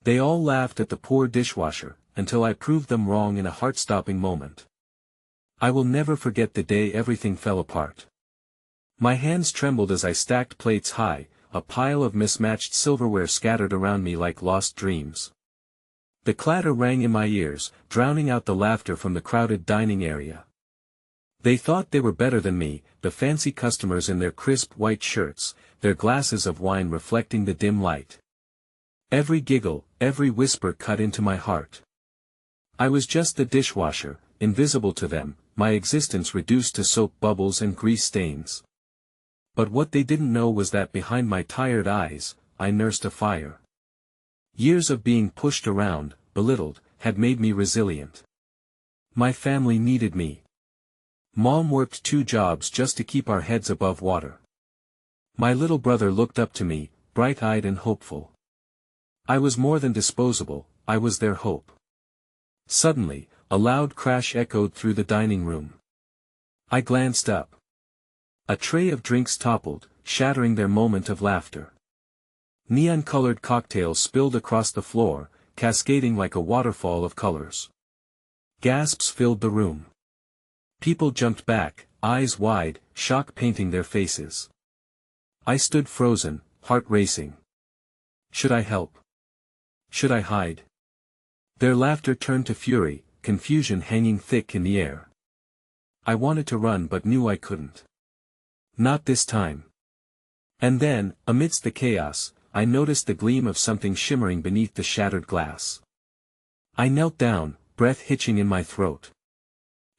They all laughed at the poor dishwasher, until I proved them wrong in a heart-stopping moment. I will never forget the day everything fell apart. My hands trembled as I stacked plates high, a pile of mismatched silverware scattered around me like lost dreams. The clatter rang in my ears, drowning out the laughter from the crowded dining area. They thought they were better than me, the fancy customers in their crisp white shirts, their glasses of wine reflecting the dim light. Every giggle, every whisper cut into my heart. I was just the dishwasher, invisible to them, my existence reduced to soap bubbles and grease stains. But what they didn't know was that behind my tired eyes, I nursed a fire. Years of being pushed around, belittled, had made me resilient. My family needed me. Mom worked 2 jobs just to keep our heads above water. My little brother looked up to me, bright-eyed and hopeful. I was more than disposable, I was their hope. Suddenly, a loud crash echoed through the dining room. I glanced up. A tray of drinks toppled, shattering their moment of laughter. Neon-colored cocktails spilled across the floor, cascading like a waterfall of colors. Gasps filled the room. People jumped back, eyes wide, shock painting their faces. I stood frozen, heart racing. Should I help? Should I hide? Their laughter turned to fury, confusion hanging thick in the air. I wanted to run but knew I couldn't. Not this time. And then, amidst the chaos, I noticed the gleam of something shimmering beneath the shattered glass. I knelt down, breath hitching in my throat.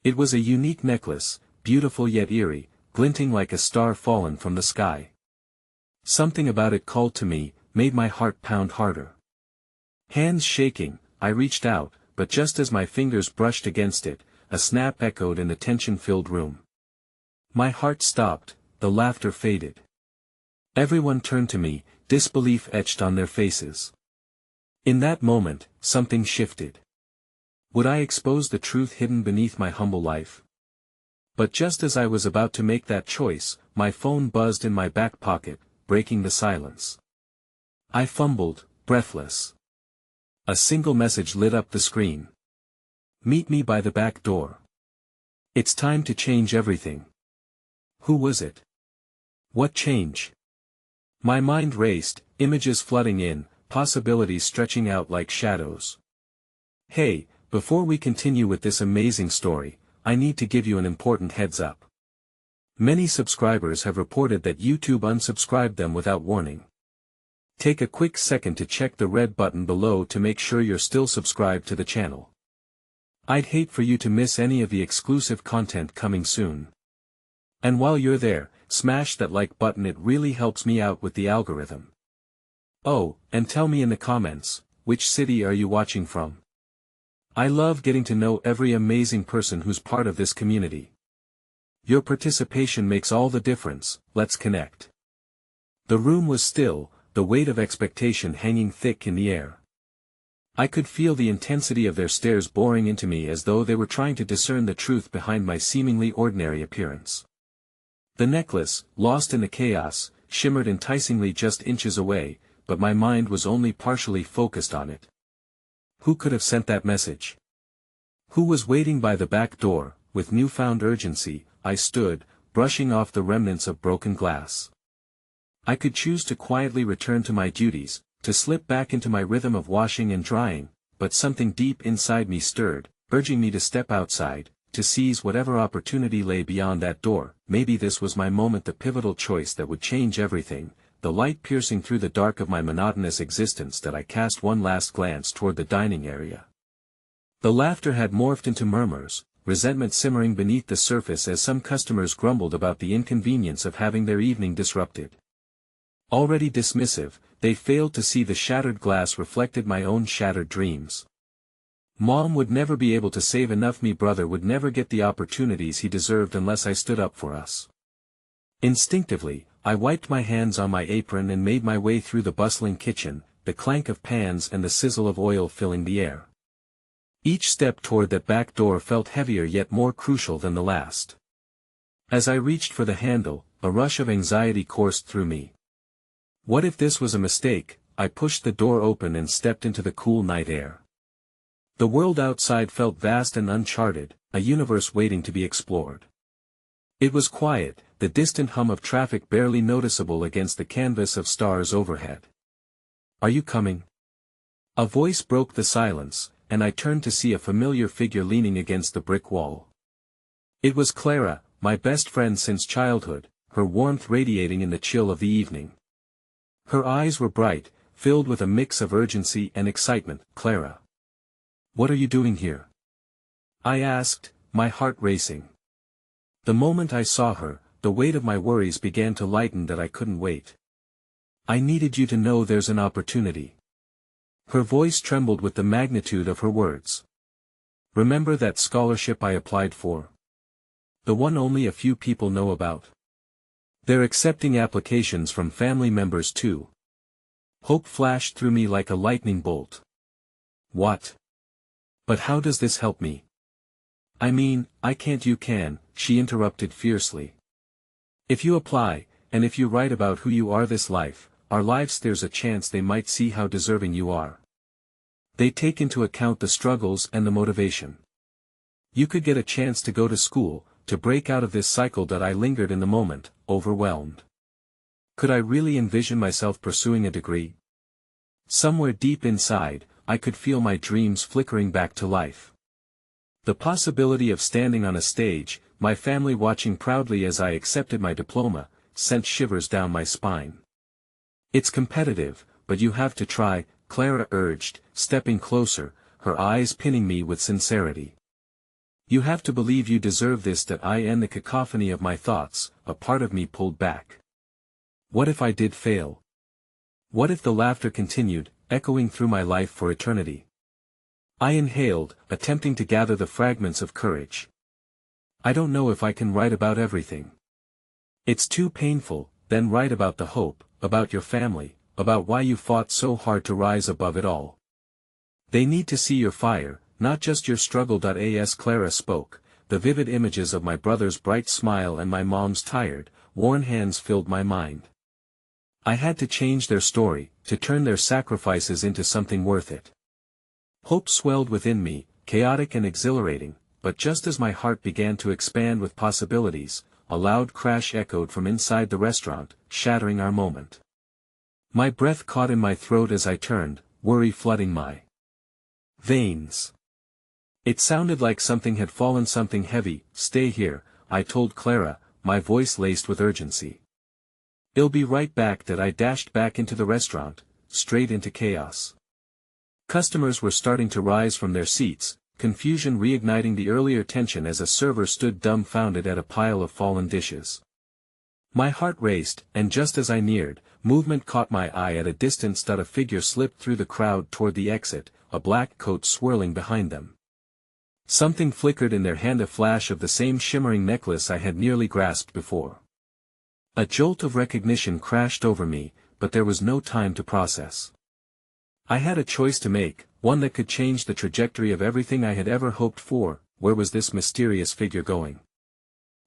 It was a unique necklace, beautiful yet eerie, glinting like a star fallen from the sky. Something about it called to me, made my heart pound harder. Hands shaking, I reached out, but just as my fingers brushed against it, a snap echoed in the tension-filled room. My heart stopped, the laughter faded. Everyone turned to me, disbelief etched on their faces. In that moment, something shifted. Would I expose the truth hidden beneath my humble life? But just as I was about to make that choice, my phone buzzed in my back pocket, breaking the silence. I fumbled, breathless. A single message lit up the screen. Meet me by the back door. It's time to change everything. Who was it? What change? My mind raced, images flooding in, possibilities stretching out like shadows. Hey, before we continue with this amazing story, I need to give you an important heads up. Many subscribers have reported that YouTube unsubscribed them without warning. Take a quick second to check the red button below to make sure you're still subscribed to the channel. I'd hate for you to miss any of the exclusive content coming soon. And while you're there, smash that like button, it really helps me out with the algorithm. Oh, and tell me in the comments, which city are you watching from? I love getting to know every amazing person who's part of this community. Your participation makes all the difference, let's connect. The room was still, the weight of expectation hanging thick in the air. I could feel the intensity of their stares boring into me as though they were trying to discern the truth behind my seemingly ordinary appearance. The necklace, lost in the chaos, shimmered enticingly just inches away, but my mind was only partially focused on it. Who could have sent that message? Who was waiting by the back door? With newfound urgency, I stood, brushing off the remnants of broken glass. I could choose to quietly return to my duties, to slip back into my rhythm of washing and drying, but something deep inside me stirred, urging me to step outside, to seize whatever opportunity lay beyond that door. Maybe this was my moment, the pivotal choice that would change everything. The light piercing through the dark of my monotonous existence, that I cast one last glance toward the dining area. The laughter had morphed into murmurs, resentment simmering beneath the surface as some customers grumbled about the inconvenience of having their evening disrupted. Already dismissive, they failed to see the shattered glass reflected my own shattered dreams. Mom would never be able to save enough, me brother would never get the opportunities he deserved unless I stood up for us. Instinctively, I wiped my hands on my apron and made my way through the bustling kitchen, the clank of pans and the sizzle of oil filling the air. Each step toward that back door felt heavier yet more crucial than the last. As I reached for the handle, a rush of anxiety coursed through me. What if this was a mistake? I pushed the door open and stepped into the cool night air. The world outside felt vast and uncharted, a universe waiting to be explored. It was quiet, the distant hum of traffic barely noticeable against the canvas of stars overhead. "Are you coming?" A voice broke the silence, and I turned to see a familiar figure leaning against the brick wall. It was Clara, my best friend since childhood, her warmth radiating in the chill of the evening. Her eyes were bright, filled with a mix of urgency and excitement. "Clara. What are you doing here?" I asked, my heart racing. The moment I saw her, the weight of my worries began to lighten that I couldn't wait. "I needed you to know there's an opportunity." Her voice trembled with the magnitude of her words. "Remember that scholarship I applied for? The one only a few people know about? They're accepting applications from family members too." Hope flashed through me like a lightning bolt. "What? But how does this help me?" "I mean, I can't." "You can," she interrupted fiercely. "If you apply, and if you write about who you are this life, our lives, there's a chance they might see how deserving you are. They take into account the struggles and the motivation. You could get a chance to go to school, to break out of this cycle." That I lingered in the moment, overwhelmed. Could I really envision myself pursuing a degree? Somewhere deep inside, I could feel my dreams flickering back to life. The possibility of standing on a stage, my family watching proudly as I accepted my diploma, sent shivers down my spine. "It's competitive, but you have to try," Clara urged, stepping closer, her eyes pinning me with sincerity. "You have to believe you deserve this." That I end the cacophony of my thoughts, a part of me pulled back. What if I did fail? What if the laughter continued, echoing through my life for eternity? I inhaled, attempting to gather the fragments of courage. "I don't know if I can write about everything. It's too painful." "Then write about the hope, about your family, about why you fought so hard to rise above it all. They need to see your fire, not just your struggle." As Clara spoke, the vivid images of my brother's bright smile and my mom's tired, worn hands filled my mind. I had to change their story, to turn their sacrifices into something worth it. Hope swelled within me, chaotic and exhilarating, but just as my heart began to expand with possibilities, a loud crash echoed from inside the restaurant, shattering our moment. My breath caught in my throat as I turned, worry flooding my veins. It sounded like something had fallen, something heavy. "Stay here," I told Clara, my voice laced with urgency. "I'll be right back." That I dashed back into the restaurant, straight into chaos. Customers were starting to rise from their seats, confusion reigniting the earlier tension as a server stood dumbfounded at a pile of fallen dishes. My heart raced, and just as I neared, movement caught my eye at a distance. A figure slipped through the crowd toward the exit, a black coat swirling behind them. Something flickered in their hand, a flash of the same shimmering necklace I had nearly grasped before. A jolt of recognition crashed over me, but there was no time to process. I had a choice to make, one that could change the trajectory of everything I had ever hoped for. Where was this mysterious figure going?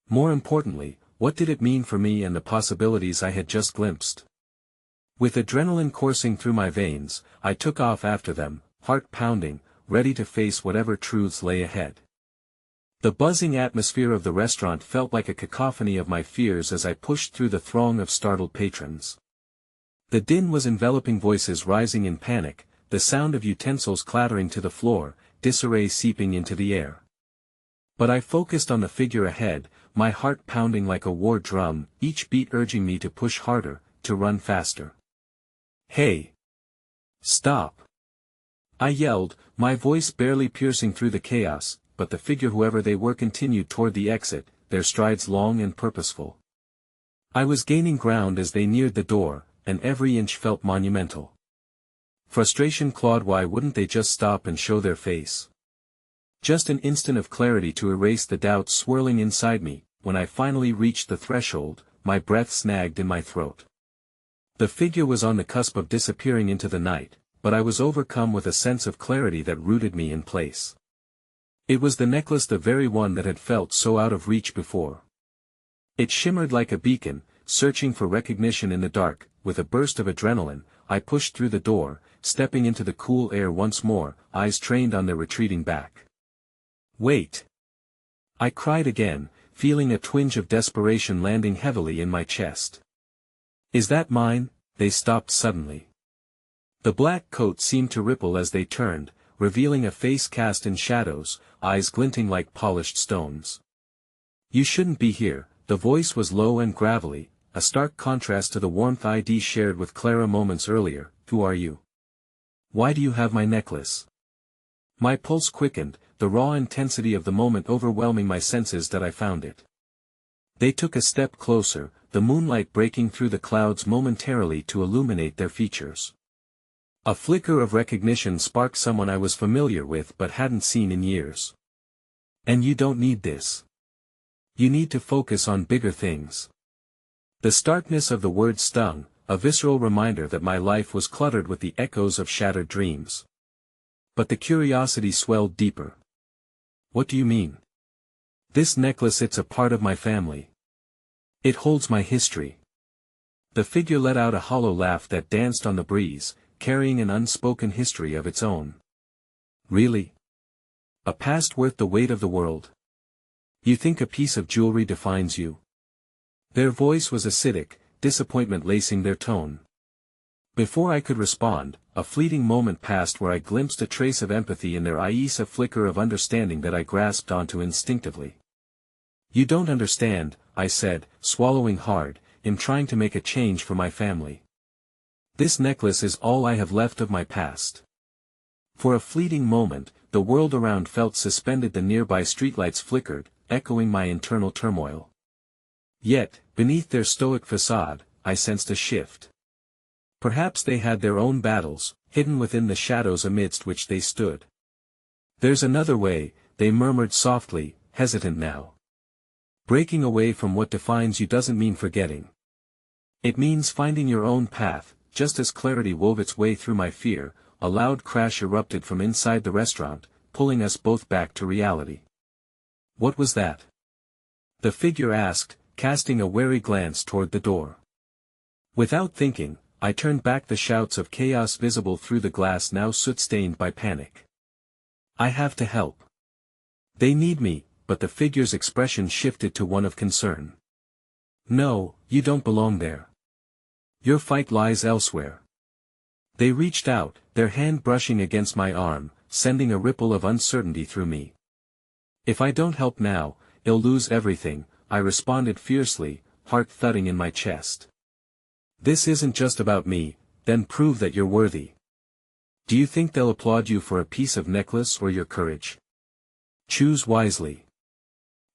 More importantly, what did it mean for me and the possibilities I had just glimpsed? With adrenaline coursing through my veins, I took off after them, heart pounding, ready to face whatever truths lay ahead. The buzzing atmosphere of the restaurant felt like a cacophony of my fears as I pushed through the throng of startled patrons. The din was enveloping, voices rising in panic, the sound of utensils clattering to the floor, disarray seeping into the air. But I focused on the figure ahead, my heart pounding like a war drum, each beat urging me to push harder, to run faster. "Hey! Stop!" I yelled, my voice barely piercing through the chaos, but the figure, whoever they were, continued toward the exit, their strides long and purposeful. I was gaining ground as they neared the door, and every inch felt monumental. Frustration clawed. Why wouldn't they just stop and show their face? Just an instant of clarity to erase the doubts swirling inside me. When I finally reached the threshold, my breath snagged in my throat. The figure was on the cusp of disappearing into the night, but I was overcome with a sense of clarity that rooted me in place. It was the necklace, the very one that had felt so out of reach before. It shimmered like a beacon, searching for recognition in the dark. With a burst of adrenaline, I pushed through the door, stepping into the cool air once more, eyes trained on their retreating back. "Wait!" I cried again, feeling a twinge of desperation landing heavily in my chest. "Is that mine?" They stopped suddenly. The black coat seemed to ripple as they turned, revealing a face cast in shadows, eyes glinting like polished stones. "You shouldn't be here." The voice was low and gravelly, a stark contrast to the warmth I'd shared with Clara moments earlier. "Who are you? Why do you have my necklace?" My pulse quickened, the raw intensity of the moment overwhelming my senses that I found it. They took a step closer, the moonlight breaking through the clouds momentarily to illuminate their features. A flicker of recognition sparked someone I was familiar with but hadn't seen in years. "And you don't need this. You need to focus on bigger things." The starkness of the words stung, a visceral reminder that my life was cluttered with the echoes of shattered dreams. But the curiosity swelled deeper. "What do you mean?" "This necklace, it's a part of my family. It holds my history." The figure let out a hollow laugh that danced on the breeze, carrying an unspoken history of its own. "Really? A past worth the weight of the world? You think a piece of jewelry defines you?" Their voice was acidic, disappointment lacing their tone. Before I could respond, a fleeting moment passed where I glimpsed a trace of empathy in their eyes, a flicker of understanding that I grasped onto instinctively. "You don't understand," I said, swallowing hard, "in trying to make a change for my family. This necklace is all I have left of my past." For a fleeting moment, the world around felt suspended, the nearby streetlights flickered, echoing my internal turmoil. Yet, beneath their stoic facade, I sensed a shift. Perhaps they had their own battles, hidden within the shadows amidst which they stood. "There's another way," they murmured softly, hesitant now. "Breaking away from what defines you doesn't mean forgetting. It means finding your own path." Just as clarity wove its way through my fear, a loud crash erupted from inside the restaurant, pulling us both back to reality. "What was that?" the figure asked, casting a wary glance toward the door. Without thinking, I turned back, the shouts of chaos visible through the glass now soot-stained by panic. "I have to help. They need me," but the figure's expression shifted to one of concern. "No, you don't belong there. Your fight lies elsewhere." They reached out, their hand brushing against my arm, sending a ripple of uncertainty through me. "If I don't help now, I'll lose everything," I responded fiercely, heart thudding in my chest. "This isn't just about me." "Then prove that you're worthy. Do you think they'll applaud you for a piece of necklace or your courage? Choose wisely."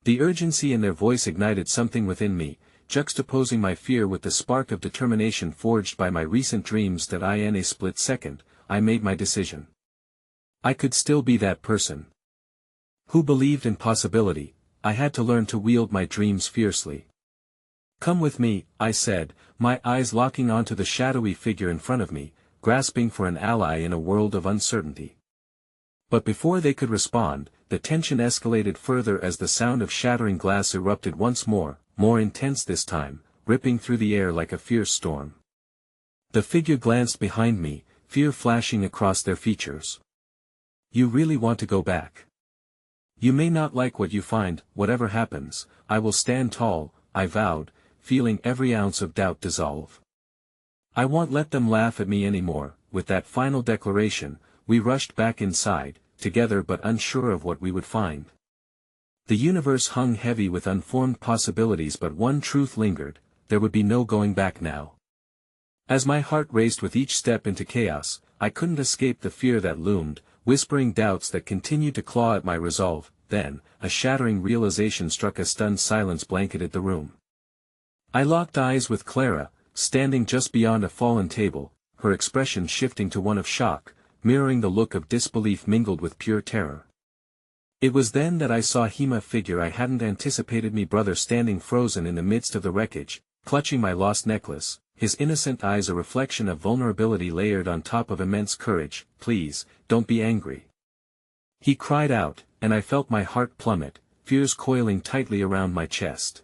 The urgency in their voice ignited something within me, juxtaposing my fear with the spark of determination forged by my recent dreams. That in a split second, I made my decision. I could still be that person who believed in possibility. I had to learn to wield my dreams fiercely. "Come with me," I said, my eyes locking onto the shadowy figure in front of me, grasping for an ally in a world of uncertainty. But before they could respond, the tension escalated further as the sound of shattering glass erupted once more intense this time, ripping through the air like a fierce storm. The figure glanced behind me, fear flashing across their features. "You really want to go back? You may not like what you find. Whatever happens, I will stand tall," I vowed, feeling every ounce of doubt dissolve. "I won't let them laugh at me anymore." With that final declaration, we rushed back inside, together but unsure of what we would find. The universe hung heavy with unformed possibilities, but one truth lingered: there would be no going back now. As my heart raced with each step into chaos, I couldn't escape the fear that loomed, whispering doubts that continued to claw at my resolve. Then, a shattering realization struck. A stunned silence blanketed the room. I locked eyes with Clara, standing just beyond a fallen table, her expression shifting to one of shock, mirroring the look of disbelief mingled with pure terror. It was then that I saw Hima, figure I hadn't anticipated, me brother, standing frozen in the midst of the wreckage, clutching my lost necklace, his innocent eyes a reflection of vulnerability layered on top of immense courage. "Please, don't be angry," he cried out, and I felt my heart plummet, fears coiling tightly around my chest.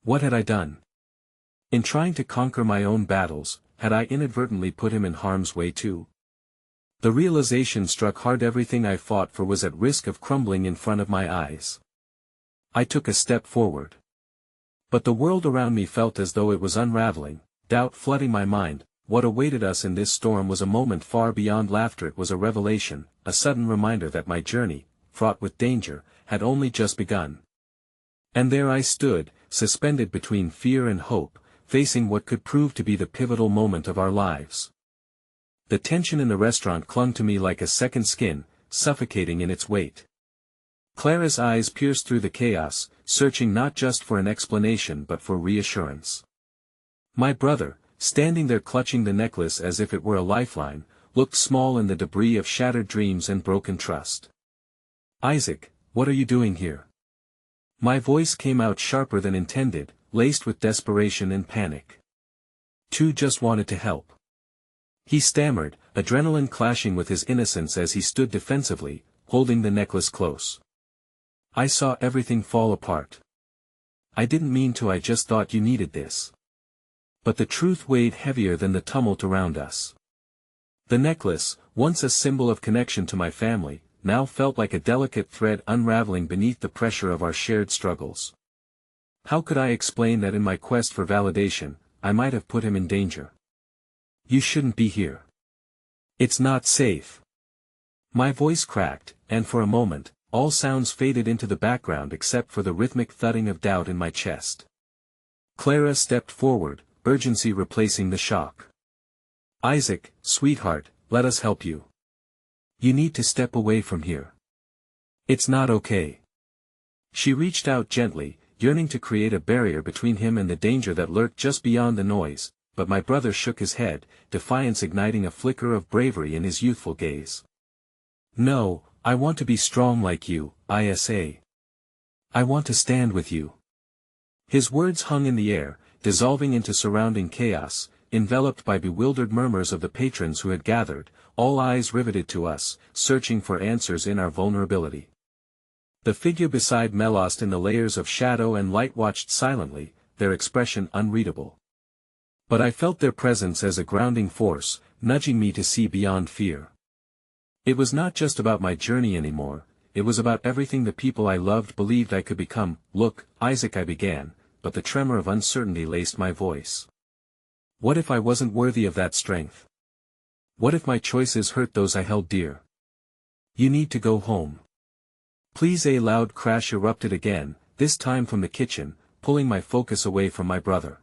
What had I done? In trying to conquer my own battles, had I inadvertently put him in harm's way too? The realization struck hard. Everything I fought for was at risk of crumbling in front of my eyes. I took a step forward. But the world around me felt as though it was unraveling, doubt flooding my mind. What awaited us in this storm was a moment far beyond laughter. It was a revelation, a sudden reminder that my journey, fraught with danger, had only just begun. And there I stood, suspended between fear and hope, facing what could prove to be the pivotal moment of our lives. The tension in the restaurant clung to me like a second skin, suffocating in its weight. Clara's eyes pierced through the chaos, searching not just for an explanation but for reassurance. My brother, standing there clutching the necklace as if it were a lifeline, looked small in the debris of shattered dreams and broken trust. "Isaac, what are you doing here?" My voice came out sharper than intended, laced with desperation and panic. "Tu just wanted to help," he stammered, adrenaline clashing with his innocence as he stood defensively, holding the necklace close. "I saw everything fall apart. I didn't mean to. I just thought you needed this." But the truth weighed heavier than the tumult around us. The necklace, once a symbol of connection to my family, now felt like a delicate thread unraveling beneath the pressure of our shared struggles. How could I explain that in my quest for validation, I might have put him in danger? "You shouldn't be here. It's not safe." My voice cracked, and for a moment, all sounds faded into the background except for the rhythmic thudding of doubt in my chest. Clara stepped forward, urgency replacing the shock. "Isaac, sweetheart, let us help you. You need to step away from here. It's not okay." She reached out gently, yearning to create a barrier between him and the danger that lurked just beyond the noise, but my brother shook his head, defiance igniting a flicker of bravery in his youthful gaze. "No, I want to be strong like you, Isa. I want to stand with you." His words hung in the air, dissolving into surrounding chaos, enveloped by bewildered murmurs of the patrons who had gathered, all eyes riveted to us, searching for answers in our vulnerability. The figure beside me, lost in the layers of shadow and light, watched silently, their expression unreadable. But I felt their presence as a grounding force, nudging me to see beyond fear. It was not just about my journey anymore, it was about everything the people I loved believed I could become. "Look, Isaac," I began, but the tremor of uncertainty laced my voice. What if I wasn't worthy of that strength? What if my choices hurt those I held dear? "You need to go home. Please." A loud crash erupted again, this time from the kitchen, pulling my focus away from my brother.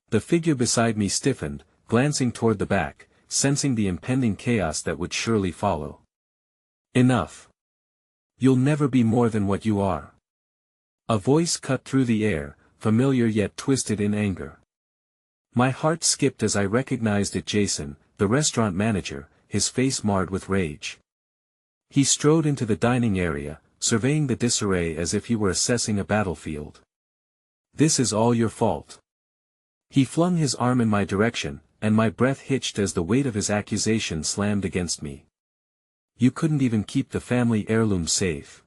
The figure beside me stiffened, glancing toward the back, sensing the impending chaos that would surely follow. "Enough. You'll never be more than what you are." A voice cut through the air, familiar yet twisted in anger. My heart skipped as I recognized it. Jason, the restaurant manager, his face marred with rage. He strode into the dining area, surveying the disarray as if he were assessing a battlefield. "This is all your fault." He flung his arm in my direction, and my breath hitched as the weight of his accusation slammed against me. "You couldn't even keep the family heirloom safe.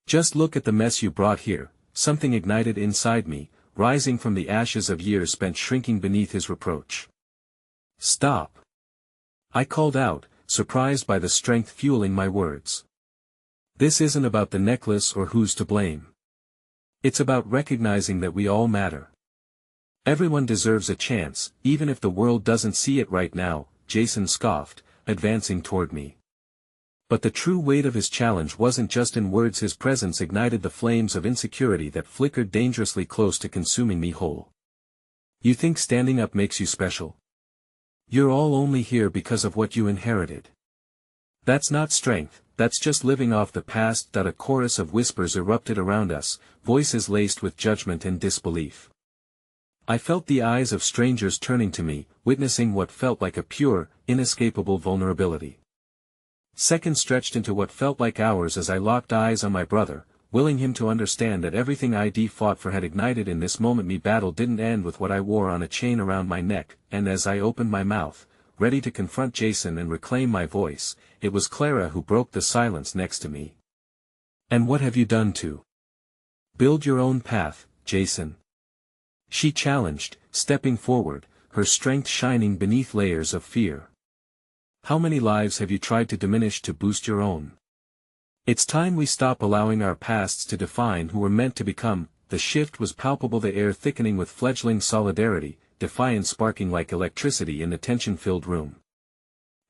Just look at the mess you brought here." Something ignited inside me, rising from the ashes of years spent shrinking beneath his reproach. "Stop!" I called out, surprised by the strength fueling my words. "This isn't about the necklace or who's to blame. It's about recognizing that we all matter. Everyone deserves a chance, even if the world doesn't see it right now," Jason scoffed, advancing toward me. But the true weight of his challenge wasn't just in words. His presence ignited the flames of insecurity that flickered dangerously close to consuming me whole. "You think standing up makes you special? You're all only here because of what you inherited. That's not strength, that's just living off the past." A chorus of whispers erupted around us, voices laced with judgment and disbelief. I felt the eyes of strangers turning to me, witnessing what felt like a pure, inescapable vulnerability. Seconds stretched into what felt like hours as I locked eyes on my brother, willing him to understand that everything I'd fought for had ignited in this moment. My battle didn't end with what I wore on a chain around my neck, and as I opened my mouth, ready to confront Jason and reclaim my voice, it was Clara who broke the silence next to me. "And what have you done to build your own path, Jason?" she challenged, stepping forward, her strength shining beneath layers of fear. How many lives have you tried to diminish to boost your own? It's time we stop allowing our pasts to define who we're meant to become. The shift was palpable, the air thickening with fledgling solidarity, defiance sparking like electricity in the tension-filled room.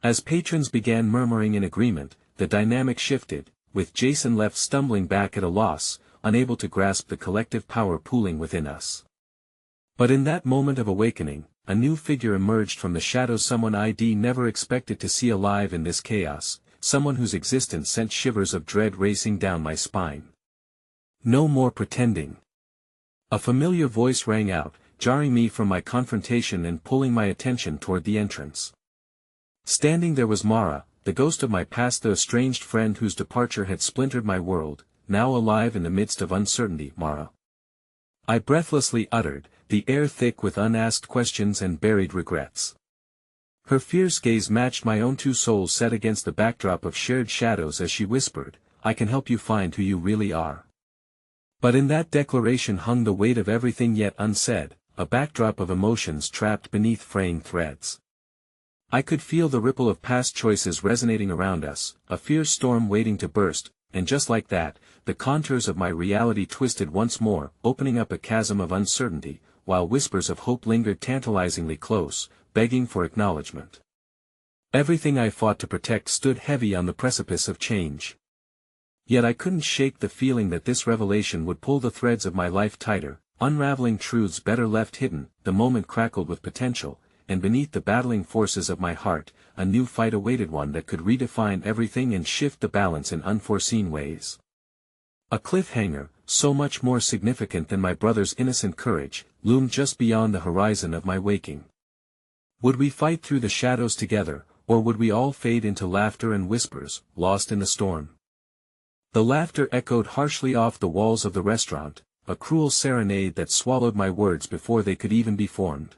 As patrons began murmuring in agreement, the dynamic shifted, with Jason left stumbling back at a loss, unable to grasp the collective power pooling within us. But in that moment of awakening, a new figure emerged from the shadows, someone I'd never expected to see alive in this chaos, someone whose existence sent shivers of dread racing down my spine. No more pretending. A familiar voice rang out, jarring me from my confrontation and pulling my attention toward the entrance. Standing there was Mara, the ghost of my past, the estranged friend whose departure had splintered my world, now alive in the midst of uncertainty. Mara, I breathlessly uttered, the air thick with unasked questions and buried regrets. Her fierce gaze matched my own, two souls set against the backdrop of shared shadows as she whispered, I can help you find who you really are. But in that declaration hung the weight of everything yet unsaid, a backdrop of emotions trapped beneath fraying threads. I could feel the ripple of past choices resonating around us, a fierce storm waiting to burst, and just like that, the contours of my reality twisted once more, opening up a chasm of uncertainty, while whispers of hope lingered tantalizingly close, begging for acknowledgement. Everything I fought to protect stood heavy on the precipice of change. Yet I couldn't shake the feeling that this revelation would pull the threads of my life tighter, unraveling truths better left hidden. The moment crackled with potential, and beneath the battling forces of my heart, a new fight awaited, one that could redefine everything and shift the balance in unforeseen ways. A cliffhanger, so much more significant than my brother's innocent courage, loomed just beyond the horizon of my waking. Would we fight through the shadows together, or would we all fade into laughter and whispers, lost in the storm? The laughter echoed harshly off the walls of the restaurant, a cruel serenade that swallowed my words before they could even be formed.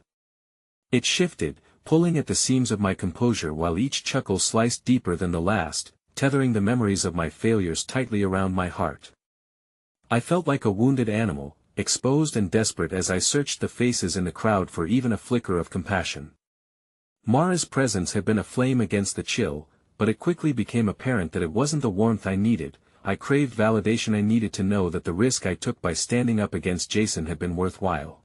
It shifted, pulling at the seams of my composure, while each chuckle sliced deeper than the last, tethering the memories of my failures tightly around my heart. I felt like a wounded animal, exposed and desperate as I searched the faces in the crowd for even a flicker of compassion. Mara's presence had been a flame against the chill, but it quickly became apparent that it wasn't the warmth I needed. I craved validation. I needed to know that the risk I took by standing up against Jason had been worthwhile.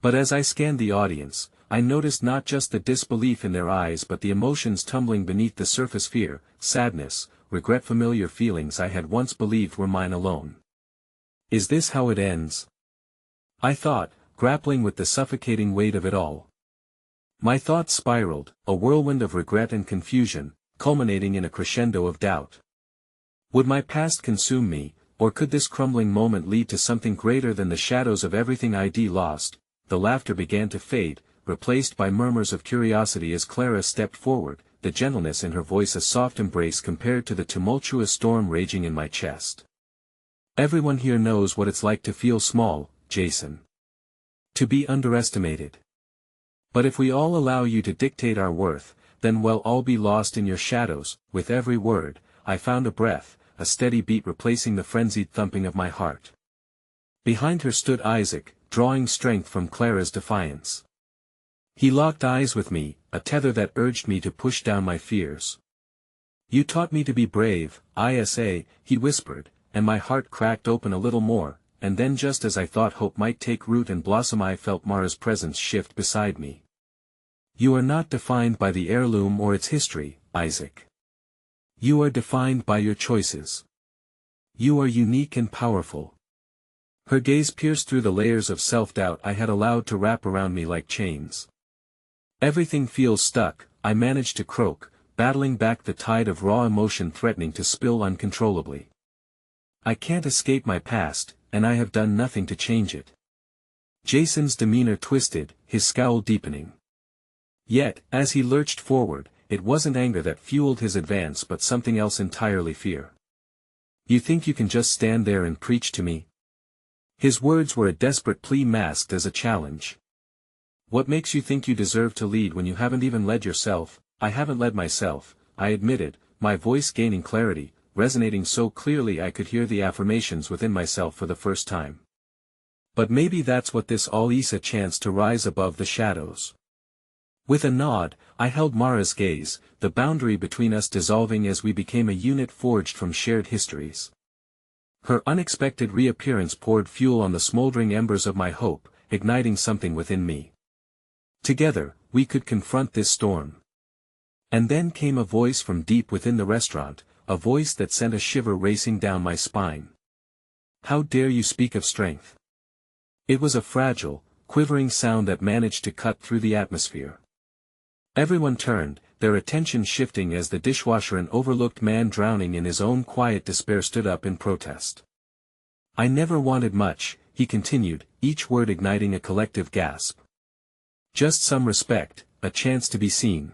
But as I scanned the audience, I noticed not just the disbelief in their eyes but the emotions tumbling beneath the surface: fear, sadness, regret, familiar feelings I had once believed were mine alone. Is this how it ends? I thought, grappling with the suffocating weight of it all. My thoughts spiraled, a whirlwind of regret and confusion, culminating in a crescendo of doubt. Would my past consume me, or could this crumbling moment lead to something greater than the shadows of everything I'd lost? The laughter began to fade, replaced by murmurs of curiosity as Clara stepped forward, the gentleness in her voice a soft embrace compared to the tumultuous storm raging in my chest. Everyone here knows what it's like to feel small, Jason. To be underestimated. But if we all allow you to dictate our worth, then we'll all be lost in your shadows. With every word, I found a breath, a steady beat replacing the frenzied thumping of my heart. Behind her stood Isaac, drawing strength from Clara's defiance. He locked eyes with me, a tether that urged me to push down my fears. You taught me to be brave, Isa, he whispered, and my heart cracked open a little more, and then just as I thought hope might take root and blossom, I felt Mara's presence shift beside me. You are not defined by the heirloom or its history, Isaac. You are defined by your choices. You are unique and powerful. Her gaze pierced through the layers of self-doubt I had allowed to wrap around me like chains. Everything feels stuck, I managed to croak, battling back the tide of raw emotion threatening to spill uncontrollably. I can't escape my past, and I have done nothing to change it. Jason's demeanor twisted, his scowl deepening. Yet, as he lurched forward, it wasn't anger that fueled his advance but something else entirely: fear. You think you can just stand there and preach to me? His words were a desperate plea masked as a challenge. What makes you think you deserve to lead when you haven't even led yourself? I haven't led myself, I admitted, my voice gaining clarity, resonating so clearly I could hear the affirmations within myself for the first time. But maybe that's what this all is, a chance to rise above the shadows. With a nod, I held Mara's gaze, the boundary between us dissolving as we became a unit forged from shared histories. Her unexpected reappearance poured fuel on the smoldering embers of my hope, igniting something within me. Together, we could confront this storm. And then came a voice from deep within the restaurant, a voice that sent a shiver racing down my spine. "How dare you speak of strength?" It was a fragile, quivering sound that managed to cut through the atmosphere. Everyone turned, their attention shifting as the dishwasher, an overlooked man drowning in his own quiet despair, stood up in protest. "I never wanted much," he continued, each word igniting a collective gasp. "Just some respect, a chance to be seen.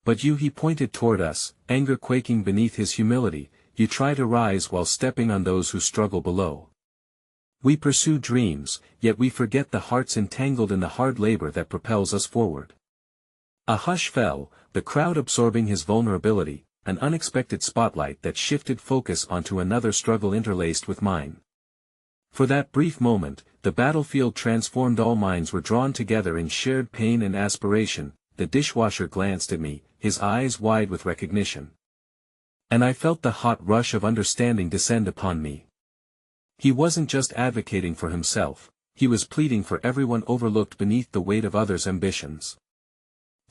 But you," he pointed toward us, anger quaking beneath his humility, "you try to rise while stepping on those who struggle below. We pursue dreams, yet we forget the hearts entangled in the hard labor that propels us forward." A hush fell, the crowd absorbing his vulnerability, an unexpected spotlight that shifted focus onto another struggle interlaced with mine. For that brief moment, the battlefield transformed, all minds were drawn together in shared pain and aspiration. The dishwasher glanced at me, his eyes wide with recognition. And I felt the hot rush of understanding descend upon me. He wasn't just advocating for himself, he was pleading for everyone overlooked beneath the weight of others' ambitions.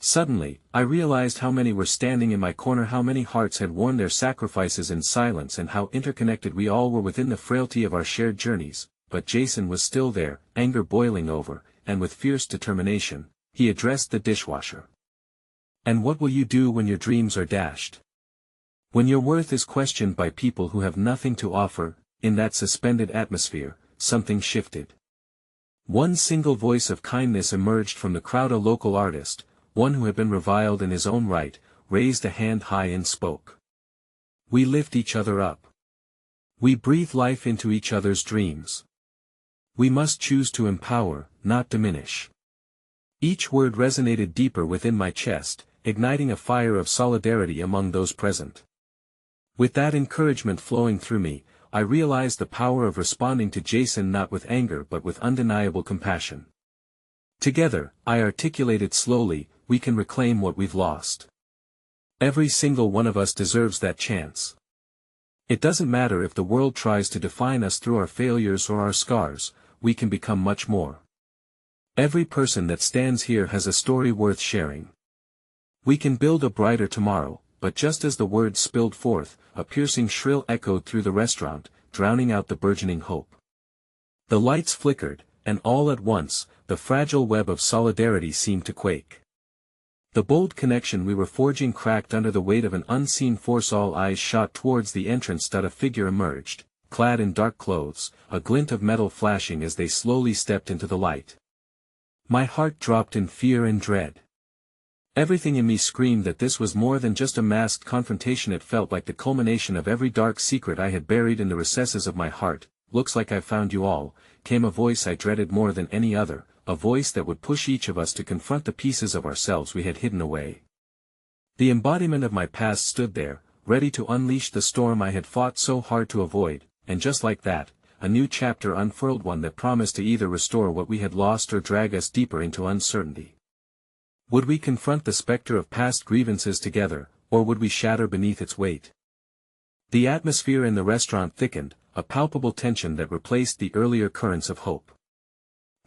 Suddenly, I realized how many were standing in my corner, how many hearts had worn their sacrifices in silence, and how interconnected we all were within the frailty of our shared journeys. But Jason was still there, anger boiling over, and with fierce determination, he addressed the dishwasher. "And what will you do when your dreams are dashed? When your worth is questioned by people who have nothing to offer?" In that suspended atmosphere, something shifted. One single voice of kindness emerged from the crowd, a local artist, one who had been reviled in his own right, raised a hand high and spoke. "We lift each other up. We breathe life into each other's dreams. We must choose to empower, not diminish." Each word resonated deeper within my chest, igniting a fire of solidarity among those present. With that encouragement flowing through me, I realized the power of responding to Jason not with anger but with undeniable compassion. Together, I articulated slowly, "We can reclaim what we've lost. Every single one of us deserves that chance. It doesn't matter if the world tries to define us through our failures or our scars, we can become much more. Every person that stands here has a story worth sharing. We can build a brighter tomorrow." But just as the words spilled forth, a piercing shrill echoed through the restaurant, drowning out the burgeoning hope. The lights flickered, and all at once, the fragile web of solidarity seemed to quake. The bold connection we were forging cracked under the weight of an unseen force. All eyes shot towards the entrance. A figure emerged, clad in dark clothes, a glint of metal flashing as they slowly stepped into the light. My heart dropped in fear and dread. Everything in me screamed that this was more than just a masked confrontation. It felt like the culmination of every dark secret I had buried in the recesses of my heart. "Looks like I've found you all," came a voice I dreaded more than any other, a voice that would push each of us to confront the pieces of ourselves we had hidden away. The embodiment of my past stood there, ready to unleash the storm I had fought so hard to avoid, and just like that, a new chapter unfurled, one that promised to either restore what we had lost or drag us deeper into uncertainty. Would we confront the specter of past grievances together, or would we shatter beneath its weight? The atmosphere in the restaurant thickened, a palpable tension that replaced the earlier currents of hope.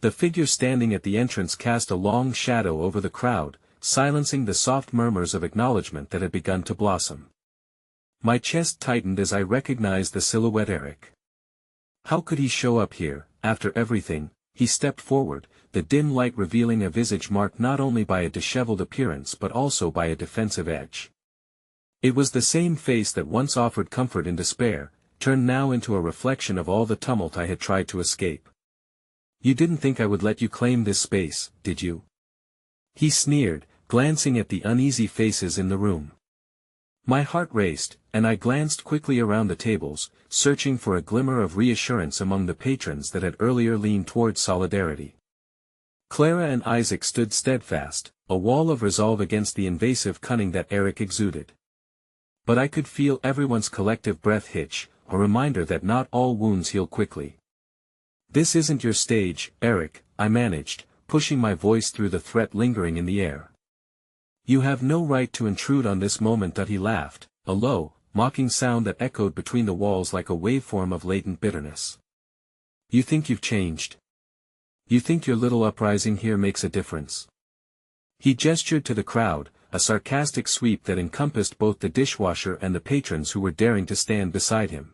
The figure standing at the entrance cast a long shadow over the crowd, silencing the soft murmurs of acknowledgement that had begun to blossom. My chest tightened as I recognized the silhouette. Eric. How could he show up here, after everything? He stepped forward, the dim light revealing a visage marked not only by a disheveled appearance but also by a defensive edge. It was the same face that once offered comfort in despair, turned now into a reflection of all the tumult I had tried to escape. "You didn't think I would let you claim this space, did you?" he sneered, glancing at the uneasy faces in the room. My heart raced, and I glanced quickly around the tables, searching for a glimmer of reassurance among the patrons that had earlier leaned toward solidarity. Clara and Isaac stood steadfast, a wall of resolve against the invasive cunning that Eric exuded. But I could feel everyone's collective breath hitch, a reminder that not all wounds heal quickly. "This isn't your stage, Eric," I managed, pushing my voice through the threat lingering in the air. You have no right to intrude on this moment. He laughed, a low, mocking sound that echoed between the walls like a waveform of latent bitterness. You think you've changed? You think your little uprising here makes a difference? He gestured to the crowd, a sarcastic sweep that encompassed both the dishwasher and the patrons who were daring to stand beside him.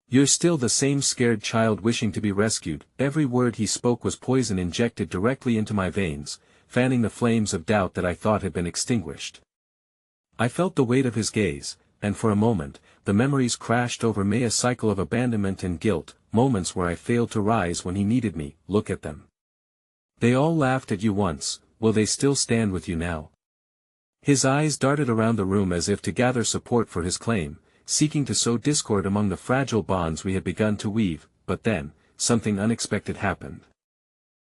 You're still the same scared child wishing to be rescued. Every word he spoke was poison injected directly into my veins, fanning the flames of doubt that I thought had been extinguished. I felt the weight of his gaze, and for a moment, the memories crashed over me, a cycle of abandonment and guilt, moments where I failed to rise when he needed me. Look at them. They all laughed at you once, will they still stand with you now? His eyes darted around the room as if to gather support for his claim, seeking to sow discord among the fragile bonds we had begun to weave, but then, something unexpected happened.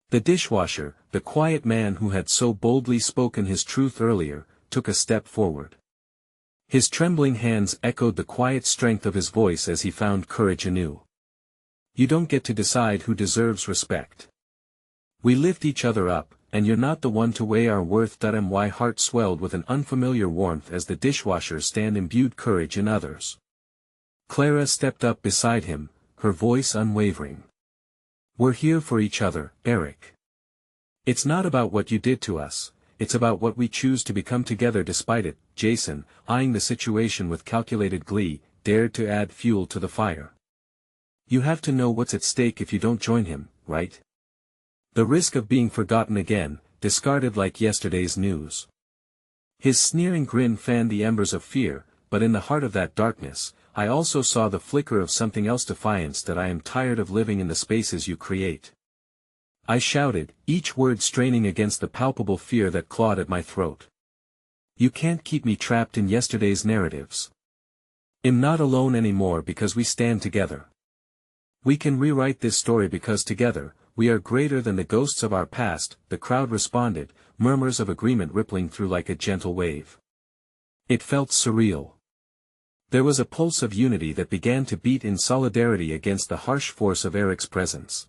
The dishwasher, the quiet man who had so boldly spoken his truth earlier, took a step forward. His trembling hands echoed the quiet strength of his voice as he found courage anew. You don't get to decide who deserves respect. We lift each other up, and you're not the one to weigh our worth. My heart swelled with an unfamiliar warmth as the dishwasher stand imbued courage in others. Clara stepped up beside him, her voice unwavering. We're here for each other, Eric. It's not about what you did to us, it's about what we choose to become together despite it. Jason, eyeing the situation with calculated glee, dared to add fuel to the fire. You have to know what's at stake if you don't join him, right? The risk of being forgotten again, discarded like yesterday's news. His sneering grin fanned the embers of fear, but in the heart of that darkness, I also saw the flicker of something else: defiance. That I am tired of living in the spaces you create. I shouted, each word straining against the palpable fear that clawed at my throat. You can't keep me trapped in yesterday's narratives. I'm not alone anymore because we stand together. We can rewrite this story because together, we are greater than the ghosts of our past. The crowd responded, murmurs of agreement rippling through like a gentle wave. It felt surreal. There was a pulse of unity that began to beat in solidarity against the harsh force of Eric's presence.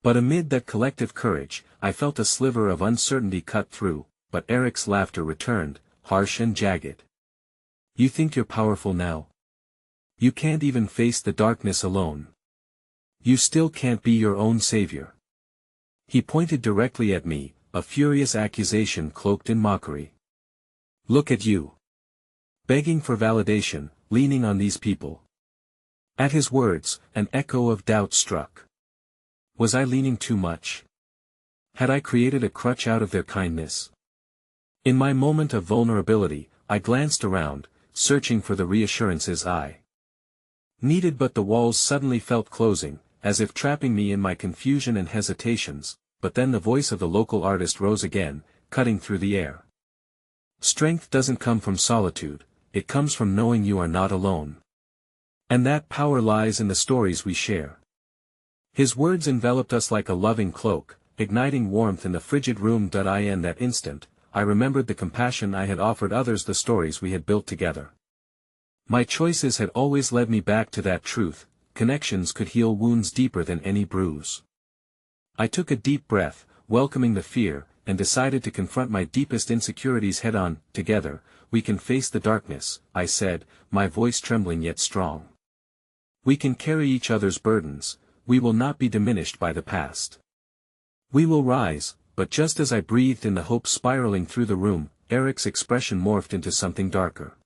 But amid that collective courage, I felt a sliver of uncertainty cut through, but Eric's laughter returned, harsh and jagged. You think you're powerful now? You can't even face the darkness alone. You still can't be your own savior. He pointed directly at me, a furious accusation cloaked in mockery. Look at you. Begging for validation, leaning on these people. At his words, an echo of doubt struck. Was I leaning too much? Had I created a crutch out of their kindness? In my moment of vulnerability, I glanced around, searching for the reassurances I needed, but the walls suddenly felt closing, as if trapping me in my confusion and hesitations. But then the voice of the local artist rose again, cutting through the air. Strength doesn't come from solitude, it comes from knowing you are not alone. And that power lies in the stories we share. His words enveloped us like a loving cloak, igniting warmth in the frigid room. In that instant, I remembered the compassion I had offered others, the stories we had built together. My choices had always led me back to that truth: connections could heal wounds deeper than any bruise. I took a deep breath, welcoming the fear, and decided to confront my deepest insecurities head-on. Together, we can face the darkness, I said, my voice trembling yet strong. We can carry each other's burdens, we will not be diminished by the past. We will rise. But just as I breathed in the hope spiraling through the room, Eric's expression morphed into something darker.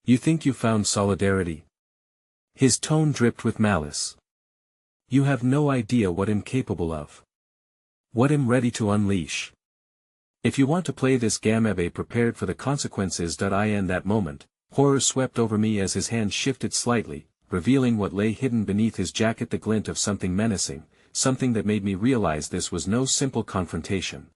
You think you found solidarity? His tone dripped with malice. You have no idea what I'm capable of. What I'm ready to unleash. If you want to play this game, be prepared for the consequences. In that moment, horror swept over me as his hand shifted slightly, revealing what lay hidden beneath his jacket: the glint of something menacing, something that made me realize this was no simple confrontation.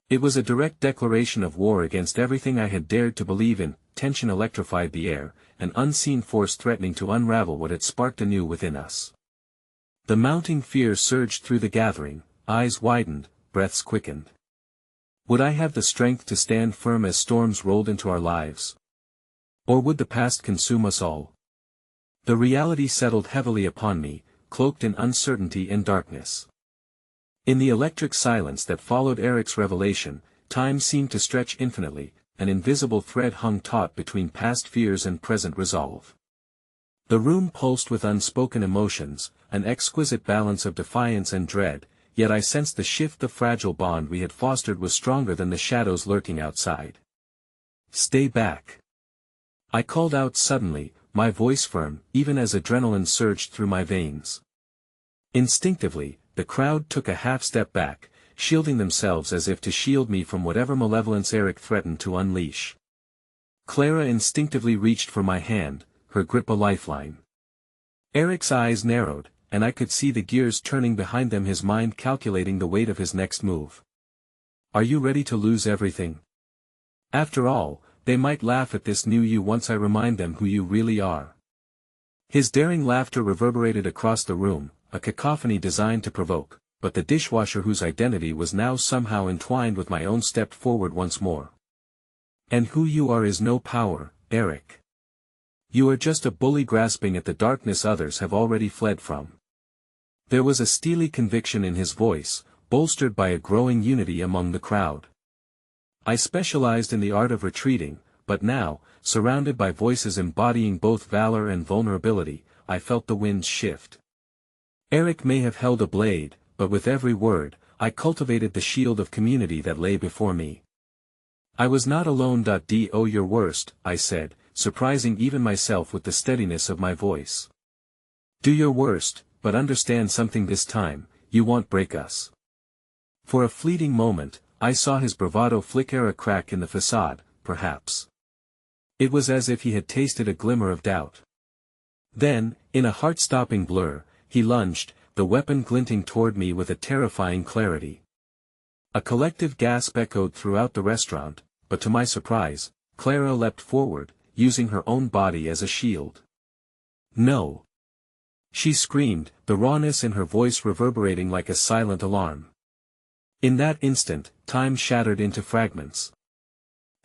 It was a direct declaration of war against everything I had dared to believe in. Tension electrified the air, an unseen force threatening to unravel what had sparked anew within us. The mounting fear surged through the gathering, eyes widened, breaths quickened. Would I have the strength to stand firm as storms rolled into our lives? Or would the past consume us all? The reality settled heavily upon me, cloaked in uncertainty and darkness. In the electric silence that followed Eric's revelation, Time seemed to stretch infinitely, an invisible thread hung taut between past fears and present resolve. The room pulsed with unspoken emotions, an exquisite balance of defiance and dread, yet I sensed the shift. The fragile bond we had fostered was stronger than the shadows lurking outside. "Stay back!" I called out suddenly, my voice firm, even as adrenaline surged through my veins. Instinctively, the crowd took a half-step back, shielding themselves as if to shield me from whatever malevolence Eric threatened to unleash. Clara instinctively reached for my hand, her grip a lifeline. Eric's eyes narrowed, and I could see the gears turning behind them, his mind calculating the weight of his next move. "Are you ready to lose everything? After all, they might laugh at this new you once I remind them who you really are." His daring laughter reverberated across the room, a cacophony designed to provoke, but the dishwasher whose identity was now somehow entwined with my own stepped forward once more. "And who you are is no power, Eric. You are just a bully grasping at the darkness others have already fled from." There was a steely conviction in his voice, bolstered by a growing unity among the crowd. I specialized in the art of retreating, but now, surrounded by voices embodying both valor and vulnerability, I felt the winds shift. Eric may have held a blade, but with every word, I cultivated the shield of community that lay before me. "I was not alone. Do your worst," I said, surprising even myself with the steadiness of my voice. "Do your worst, but understand something this time, you won't break us." For a fleeting moment, I saw his bravado flicker a crack in the facade, perhaps. It was as if he had tasted a glimmer of doubt. Then, in a heart-stopping blur, he lunged, the weapon glinting toward me with a terrifying clarity. A collective gasp echoed throughout the restaurant, but to my surprise, Clara leapt forward, using her own body as a shield. "No!" she screamed, the rawness in her voice reverberating like a silent alarm. In that instant, time shattered into fragments.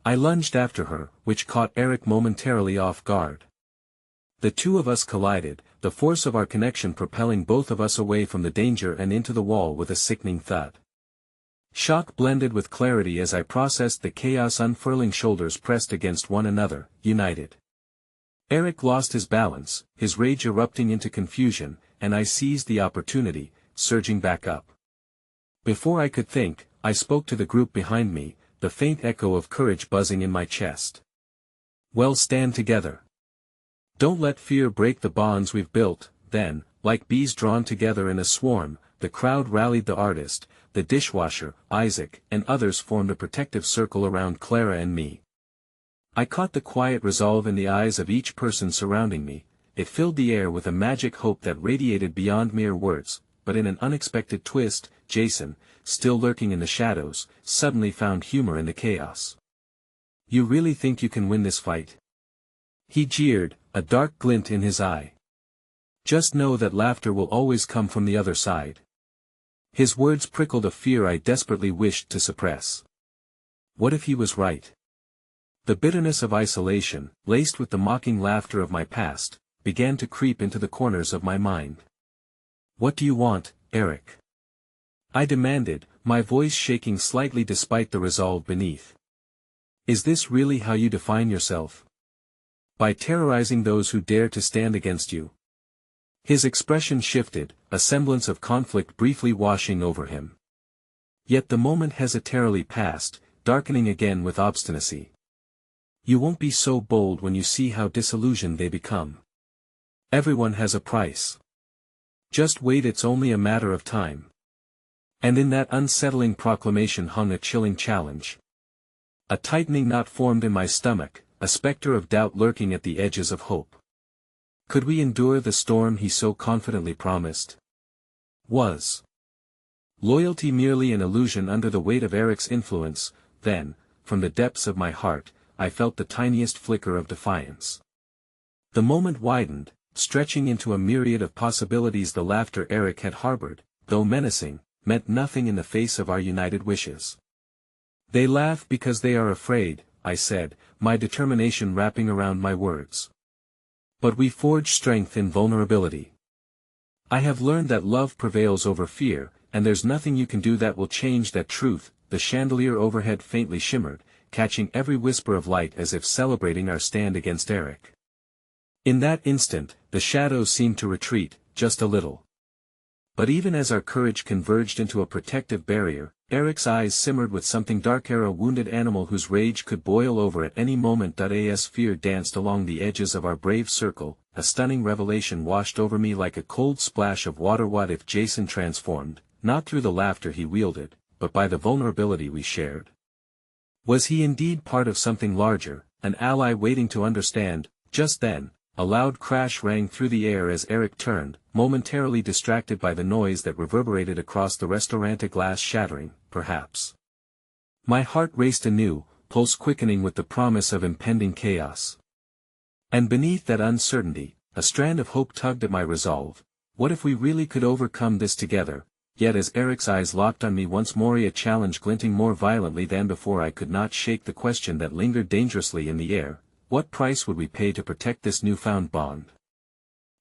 I lunged after her, which caught Eric momentarily off guard. The two of us collided, the force of our connection propelling both of us away from the danger and into the wall with a sickening thud. Shock blended with clarity as I processed the chaos. Unfurling shoulders pressed against one another, united. Eric lost his balance, his rage erupting into confusion, and I seized the opportunity, surging back up. Before I could think, I spoke to the group behind me, the faint echo of courage buzzing in my chest. "Well, stand together. Don't let fear break the bonds we've built." Then, like bees drawn together in a swarm, the crowd rallied. The artist, the dishwasher, Isaac, and others formed a protective circle around Clara and me. I caught the quiet resolve in the eyes of each person surrounding me. It filled the air with a magic hope that radiated beyond mere words, but in an unexpected twist, Jason, still lurking in the shadows, suddenly found humor in the chaos. "You really think you can win this fight?" he jeered, a dark glint in his eye. "Just know that laughter will always come from the other side." His words prickled a fear I desperately wished to suppress. What if he was right? The bitterness of isolation, laced with the mocking laughter of my past, began to creep into the corners of my mind. "What do you want, Eric?" I demanded, my voice shaking slightly despite the resolve beneath. "Is this really how you define yourself? By terrorizing those who dare to stand against you?" His expression shifted, a semblance of conflict briefly washing over him. Yet the moment hesitarily passed, darkening again with obstinacy. "You won't be so bold when you see how disillusioned they become. Everyone has a price. Just wait, it's only a matter of time." And in that unsettling proclamation hung a chilling challenge. A tightening knot formed in my stomach, a specter of doubt lurking at the edges of hope. Could we endure the storm he so confidently promised? Was loyalty merely an illusion under the weight of Eric's influence? Then, from the depths of my heart, I felt the tiniest flicker of defiance. The moment widened, stretching into a myriad of possibilities. The laughter Eric had harbored, though menacing, meant nothing in the face of our united wishes. "They laugh because they are afraid," I said, my determination wrapping around my words. "But we forge strength in vulnerability. I have learned that love prevails over fear, and there's nothing you can do that will change that truth." the chandelier overhead faintly shimmered, catching every whisper of light as if celebrating our stand against Eric. In that instant, the shadows seemed to retreat, just a little. But even as our courage converged into a protective barrier, Eric's eyes simmered with something darker, a wounded animal whose rage could boil over at any moment. As fear danced along the edges of our brave circle, a stunning revelation washed over me like a cold splash of water. What if Jason transformed, not through the laughter he wielded, but by the vulnerability we shared? Was he indeed part of something larger, an ally waiting to understand? Just then, a loud crash rang through the air as Eric turned, momentarily distracted by the noise that reverberated across the restaurant, a glass shattering, perhaps. My heart raced anew, pulse quickening with the promise of impending chaos. And beneath that uncertainty, a strand of hope tugged at my resolve. What if we really could overcome this together? Yet as Eric's eyes locked on me once more, a challenge glinting more violently than before, I could not shake the question that lingered dangerously in the air. What price would we pay to protect this newfound bond?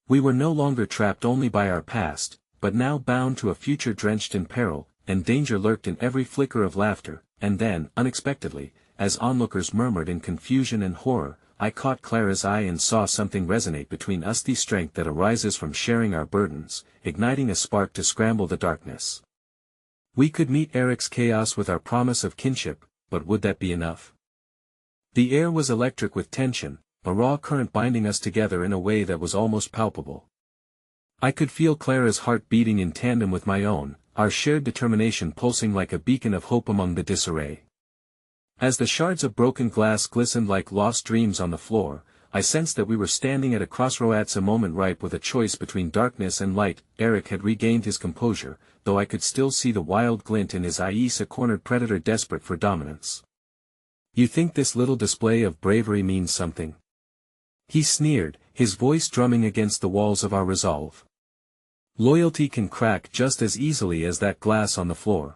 We were no longer trapped only by our past, but now bound to a future drenched in peril, and danger lurked in every flicker of laughter. And then, unexpectedly, as onlookers murmured in confusion and horror, I caught Clara's eye and saw something resonate between us, the strength that arises from sharing our burdens, igniting a spark to scramble the darkness. We could meet Eric's chaos with our promise of kinship, but would that be enough? The air was electric with tension, a raw current binding us together in a way that was almost palpable. I could feel Clara's heart beating in tandem with my own, our shared determination pulsing like a beacon of hope among the disarray. As the shards of broken glass glistened like lost dreams on the floor, I sensed that we were standing at a crossroads, a moment ripe with a choice between darkness and light. Eric had regained his composure, though I could still see the wild glint in his eyes, a cornered predator desperate for dominance. "You think this little display of bravery means something?" he sneered, his voice drumming against the walls of our resolve. "Loyalty can crack just as easily as that glass on the floor.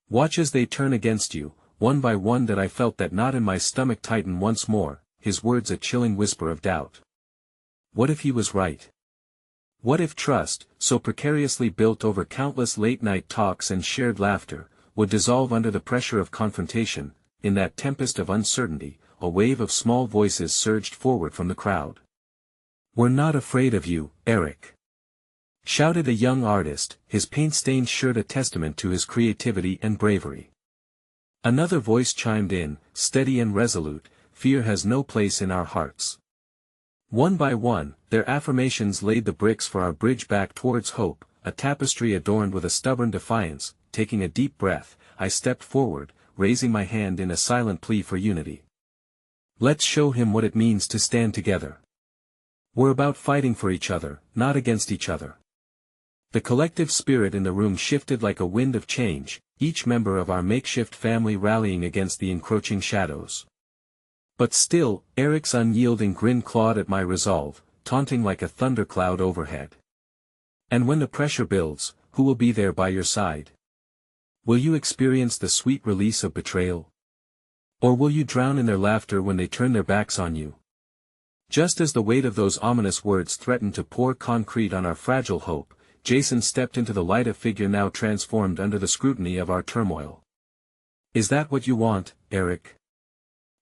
Watch as they turn against you, one by one." That I felt that knot in my stomach tighten once more, his words a chilling whisper of doubt. What if he was right? What if trust, so precariously built over countless late-night talks and shared laughter, would dissolve under the pressure of confrontation? In that tempest of uncertainty, a wave of small voices surged forward from the crowd. "We're not afraid of you, Eric," shouted a young artist, his paint-stained shirt a testament to his creativity and bravery. Another voice chimed in, steady and resolute, "Fear has no place in our hearts." One by one, their affirmations laid the bricks for our bridge back towards hope, a tapestry adorned with a stubborn defiance. Taking a deep breath, I stepped forward, raising my hand in a silent plea for unity. "Let's show him what it means to stand together. We're about fighting for each other, not against each other." The collective spirit in the room shifted like a wind of change, each member of our makeshift family rallying against the encroaching shadows. But still, Eric's unyielding grin clawed at my resolve, taunting like a thundercloud overhead. "And when the pressure builds, who will be there by your side? Will you experience the sweet release of betrayal? Or will you drown in their laughter when they turn their backs on you?" Just as the weight of those ominous words threatened to pour concrete on our fragile hope, Jason stepped into the light, a figure now transformed under the scrutiny of our turmoil. "Is that what you want, Eric?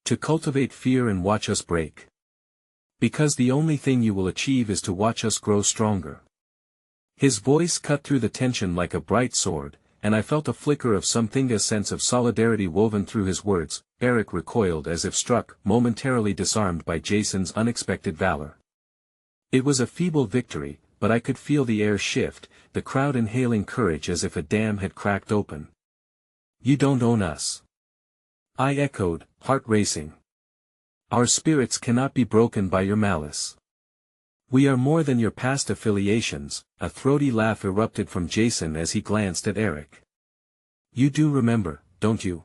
To cultivate fear and watch us break? Because the only thing you will achieve is to watch us grow stronger." His voice cut through the tension like a bright sword, and I felt a flicker of something, a sense of solidarity woven through his words. Eric recoiled as if struck, momentarily disarmed by Jason's unexpected valor. It was a feeble victory, but I could feel the air shift, the crowd inhaling courage as if a dam had cracked open. "You don't own us," I echoed, heart racing. "Our spirits cannot be broken by your malice. We are more than your past affiliations." A throaty laugh erupted from Jason as he glanced at Eric. "You do remember, don't you?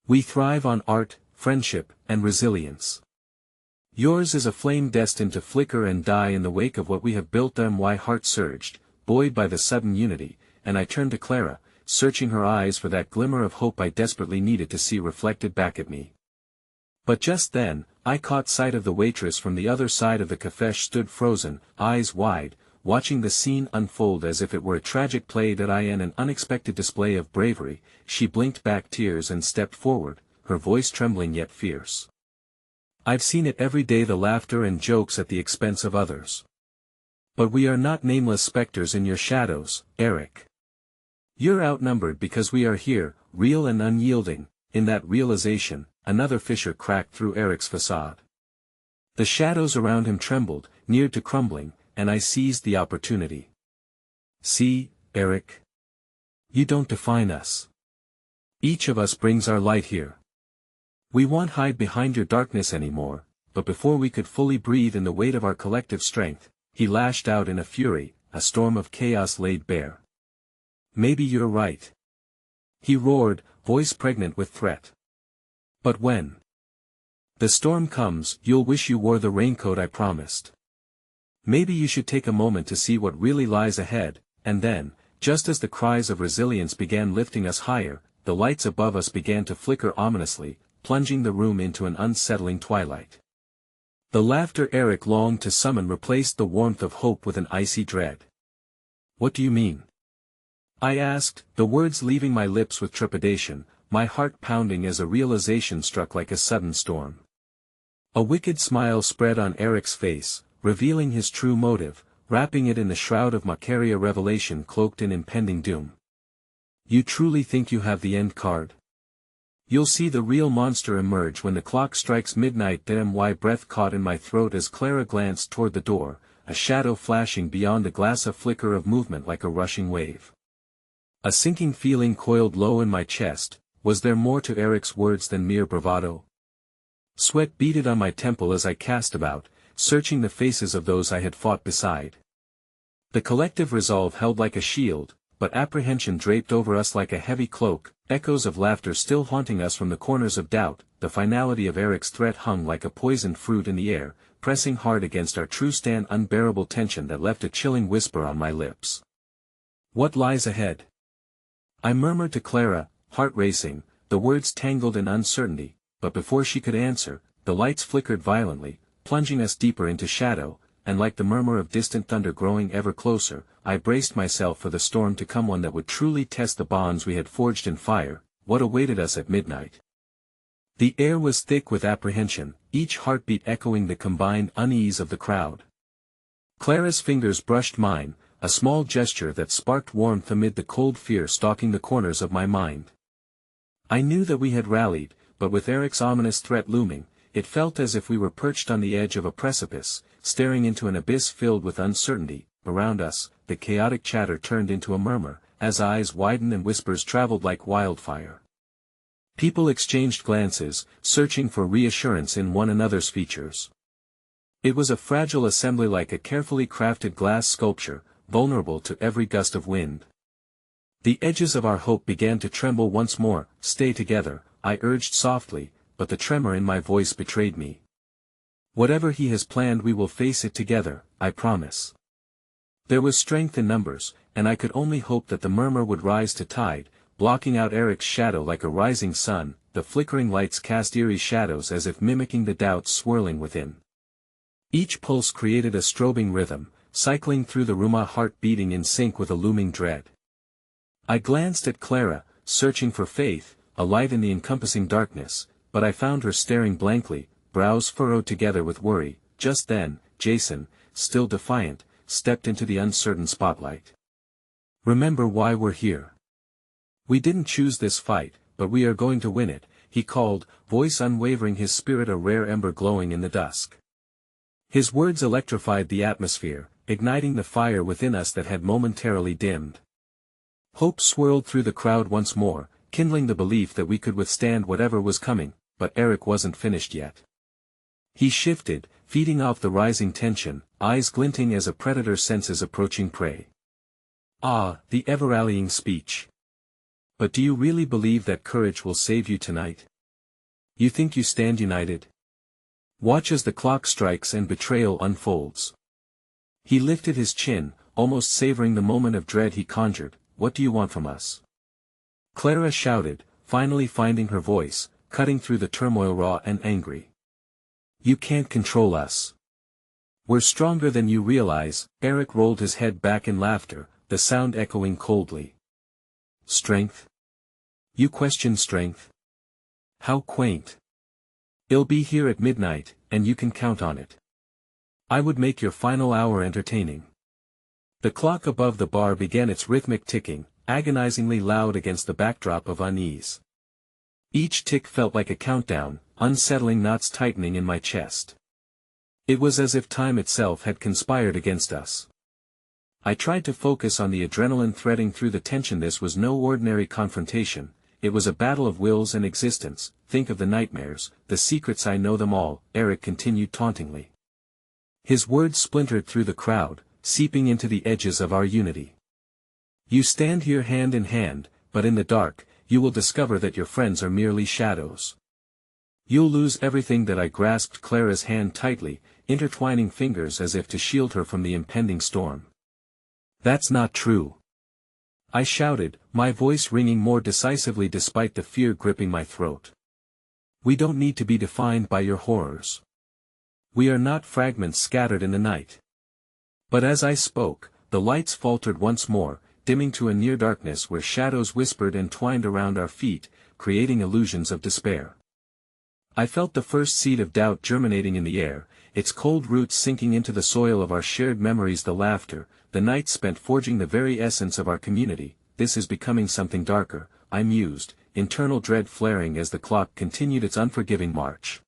We thrive on art, friendship, and resilience. Yours is a flame destined to flicker and die in the wake of what we have built." My heart surged, buoyed by the sudden unity, and I turned to Clara, searching her eyes for that glimmer of hope I desperately needed to see reflected back at me. But just then, I caught sight of the waitress from the other side of the café, stood frozen, eyes wide, watching the scene unfold as if it were a tragic play that I in an unexpected display of bravery. She blinked back tears and stepped forward, her voice trembling yet fierce. I've seen it every day, the laughter and jokes at the expense of others. But we are not nameless specters in your shadows, Eric. You're outnumbered because we are here, real and unyielding. In that realization, another fissure cracked through Eric's facade. The shadows around him trembled, near to crumbling, and I seized the opportunity. See, Eric. You don't define us. Each of us brings our light here. We won't hide behind your darkness anymore. But before we could fully breathe in the weight of our collective strength, he lashed out in a fury, a storm of chaos laid bare. Maybe you're right. He roared, voice pregnant with threat. But when the storm comes, you'll wish you wore the raincoat I promised. Maybe you should take a moment to see what really lies ahead, and then, just as the cries of resilience began lifting us higher, the lights above us began to flicker ominously, plunging the room into an unsettling twilight. The laughter Eric longed to summon replaced the warmth of hope with an icy dread. What do you mean? I asked, the words leaving my lips with trepidation, my heart pounding as a realization struck like a sudden storm. A wicked smile spread on Eric's face, revealing his true motive, wrapping it in the shroud of Macaria revelation cloaked in impending doom. You truly think you have the end card? You'll see the real monster emerge when the clock strikes midnight. My breath caught in my throat as Clara glanced toward the door, a shadow flashing beyond the glass, a flicker of movement like a rushing wave. A sinking feeling coiled low in my chest. Was there more to Eric's words than mere bravado? Sweat beaded on my temple as I cast about, searching the faces of those I had fought beside. The collective resolve held like a shield, but apprehension draped over us like a heavy cloak, echoes of laughter still haunting us from the corners of doubt. The finality of Eric's threat hung like a poisoned fruit in the air, pressing hard against our true stand, unbearable tension that left a chilling whisper on my lips. What lies ahead? I murmured to Clara, heart racing, the words tangled in uncertainty, but before she could answer, the lights flickered violently, plunging us deeper into shadow, and like the murmur of distant thunder growing ever closer, I braced myself for the storm to come, one that would truly test the bonds we had forged in fire. What awaited us at midnight? The air was thick with apprehension, each heartbeat echoing the combined unease of the crowd. Clara's fingers brushed mine, a small gesture that sparked warmth amid the cold fear stalking the corners of my mind. I knew that we had rallied, but with Eric's ominous threat looming, it felt as if we were perched on the edge of a precipice, staring into an abyss filled with uncertainty. Around us, the chaotic chatter turned into a murmur, as eyes widened and whispers traveled like wildfire. People exchanged glances, searching for reassurance in one another's features. It was a fragile assembly like a carefully crafted glass sculpture, vulnerable to every gust of wind. The edges of our hope began to tremble once more. Stay together, I urged softly, but the tremor in my voice betrayed me. Whatever he has planned, we will face it together, I promise. There was strength in numbers, and I could only hope that the murmur would rise to tide, blocking out Eric's shadow like a rising sun. The flickering lights cast eerie shadows as if mimicking the doubts swirling within. Each pulse created a strobing rhythm, cycling through the room, my heart beating in sync with a looming dread. I glanced at Clara, searching for faith, a light in the encompassing darkness, but I found her staring blankly, brows furrowed together with worry. Just then, Jason, still defiant, stepped into the uncertain spotlight. Remember why we're here. We didn't choose this fight, but we are going to win it, he called, voice unwavering, his spirit a rare ember glowing in the dusk. His words electrified the atmosphere, igniting the fire within us that had momentarily dimmed. Hope swirled through the crowd once more, kindling the belief that we could withstand whatever was coming. But Eric wasn't finished yet. He shifted, feeding off the rising tension, eyes glinting as a predator senses approaching prey. Ah, the ever-rallying speech. But do you really believe that courage will save you tonight? You think you stand united? Watch as the clock strikes and betrayal unfolds. He lifted his chin, almost savoring the moment of dread he conjured. What do you want from us? Clara shouted, finally finding her voice, cutting through the turmoil raw and angry. You can't control us. We're stronger than you realize. Eric rolled his head back in laughter, the sound echoing coldly. Strength? You question strength? How quaint. It'll be here at midnight, and you can count on it. I would make your final hour entertaining. The clock above the bar began its rhythmic ticking, agonizingly loud against the backdrop of unease. Each tick felt like a countdown, unsettling knots tightening in my chest. It was as if time itself had conspired against us. I tried to focus on the adrenaline threading through the tension. This was no ordinary confrontation, it was a battle of wills and existence. Think of the nightmares, the secrets. I know them all, Eric continued tauntingly. His words splintered through the crowd, seeping into the edges of our unity. You stand here hand in hand, but in the dark, you will discover that your friends are merely shadows. You'll lose everything. That I grasped Clara's hand tightly, intertwining fingers as if to shield her from the impending storm. That's not true. I shouted, my voice ringing more decisively despite the fear gripping my throat. We don't need to be defined by your horrors. We are not fragments scattered in the night. But as I spoke, the lights faltered once more, dimming to a near darkness where shadows whispered and twined around our feet, creating illusions of despair. I felt the first seed of doubt germinating in the air, its cold roots sinking into the soil of our shared memories. The laughter, the nights spent forging the very essence of our community. This is becoming something darker, I mused, internal dread flaring as the clock continued its unforgiving march.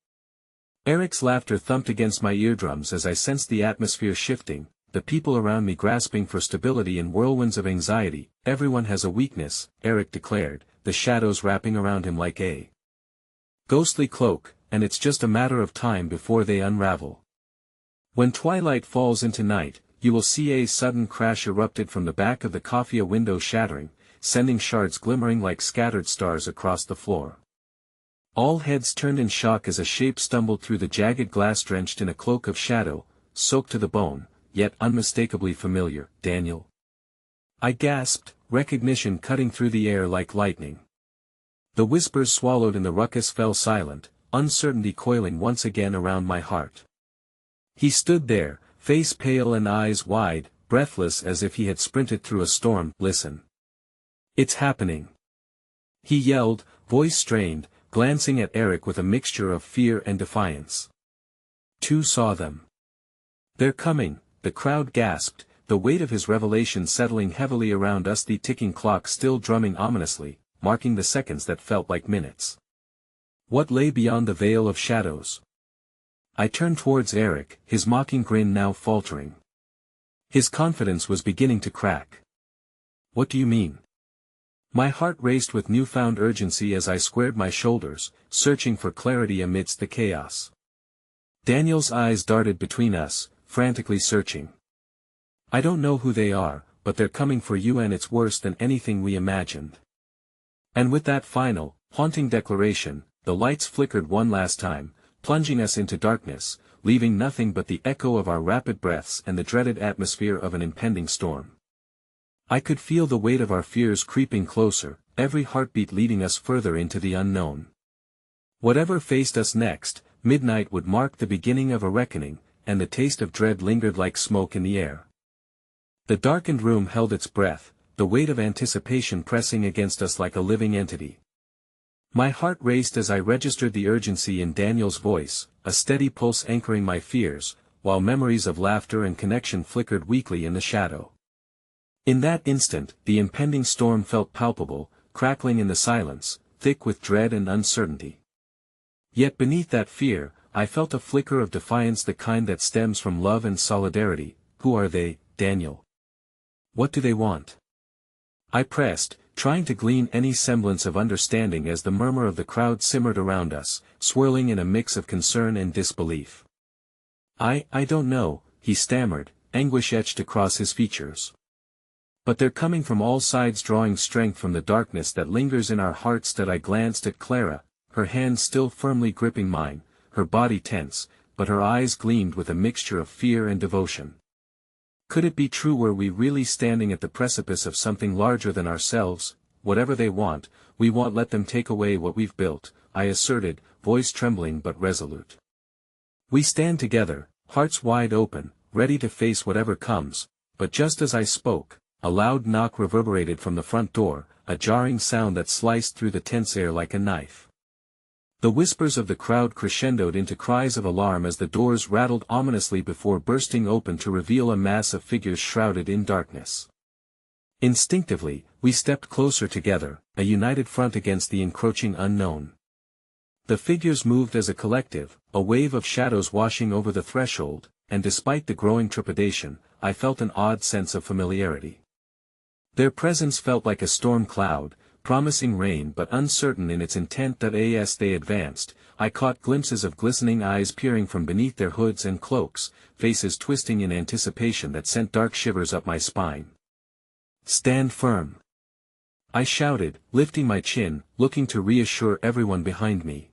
Eric's laughter thumped against my eardrums as I sensed the atmosphere shifting, the people around me grasping for stability in whirlwinds of anxiety. Everyone has a weakness, Eric declared, the shadows wrapping around him like a ghostly cloak, and it's just a matter of time before they unravel. When twilight falls into night, you will see. A sudden crash erupted from the back of the coffee, a window shattering, sending shards glimmering like scattered stars across the floor. All heads turned in shock as a shape stumbled through the jagged glass, drenched in a cloak of shadow, soaked to the bone, yet unmistakably familiar. Daniel. I gasped, recognition cutting through the air like lightning. The whispers swallowed in the ruckus fell silent, uncertainty coiling once again around my heart. He stood there, face pale and eyes wide, breathless as if he had sprinted through a storm. Listen. It's happening. He yelled, voice strained, glancing at Eric with a mixture of fear and defiance. Two saw them. They're coming, the crowd gasped, the weight of his revelation settling heavily around us, the ticking clock still drumming ominously, marking the seconds that felt like minutes. What lay beyond the veil of shadows? I turned towards Eric, his mocking grin now faltering. His confidence was beginning to crack. What do you mean? My heart raced with newfound urgency as I squared my shoulders, searching for clarity amidst the chaos. Daniel's eyes darted between us, frantically searching. I don't know who they are, but they're coming for you, and it's worse than anything we imagined. And with that final, haunting declaration, the lights flickered one last time, plunging us into darkness, leaving nothing but the echo of our rapid breaths and the dreaded atmosphere of an impending storm. I could feel the weight of our fears creeping closer, every heartbeat leading us further into the unknown. Whatever faced us next, midnight would mark the beginning of a reckoning, and the taste of dread lingered like smoke in the air. The darkened room held its breath, the weight of anticipation pressing against us like a living entity. My heart raced as I registered the urgency in Daniel's voice, a steady pulse anchoring my fears, while memories of laughter and connection flickered weakly in the shadow. In that instant, the impending storm felt palpable, crackling in the silence, thick with dread and uncertainty. Yet beneath that fear, I felt a flicker of defiance, the kind that stems from love and solidarity. Who are they, Daniel? What do they want? I pressed, trying to glean any semblance of understanding as the murmur of the crowd simmered around us, swirling in a mix of concern and disbelief. I don't know, he stammered, anguish etched across his features. But they're coming from all sides, drawing strength from the darkness that lingers in our hearts. That I glanced at Clara, her hand still firmly gripping mine, her body tense, but her eyes gleamed with a mixture of fear and devotion. Could it be true? Were we really standing at the precipice of something larger than ourselves? Whatever they want, we won't let them take away what we've built, I asserted, voice trembling but resolute. We stand together, hearts wide open, ready to face whatever comes, but just as I spoke, a loud knock reverberated from the front door, a jarring sound that sliced through the tense air like a knife. The whispers of the crowd crescendoed into cries of alarm as the doors rattled ominously before bursting open to reveal a mass of figures shrouded in darkness. Instinctively, we stepped closer together, a united front against the encroaching unknown. The figures moved as a collective, a wave of shadows washing over the threshold, and despite the growing trepidation, I felt an odd sense of familiarity. Their presence felt like a storm cloud, promising rain but uncertain in its intent that as they advanced, I caught glimpses of glistening eyes peering from beneath their hoods and cloaks, faces twisting in anticipation that sent dark shivers up my spine. "Stand firm!" I shouted, lifting my chin, looking to reassure everyone behind me.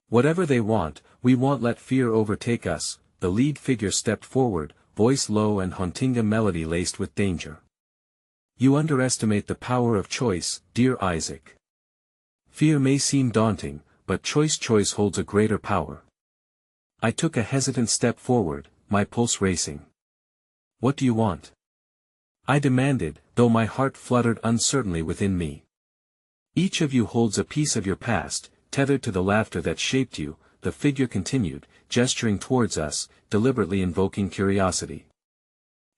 "Whatever they want, we won't let fear overtake us." The lead figure stepped forward, voice low and haunting, a melody laced with danger. "You underestimate the power of choice, dear Isaac. Fear may seem daunting, but choice holds a greater power." I took a hesitant step forward, my pulse racing. "What do you want?" I demanded, though my heart fluttered uncertainly within me. "Each of you holds a piece of your past, tethered to the laughter that shaped you," the figure continued, gesturing towards us, deliberately invoking curiosity.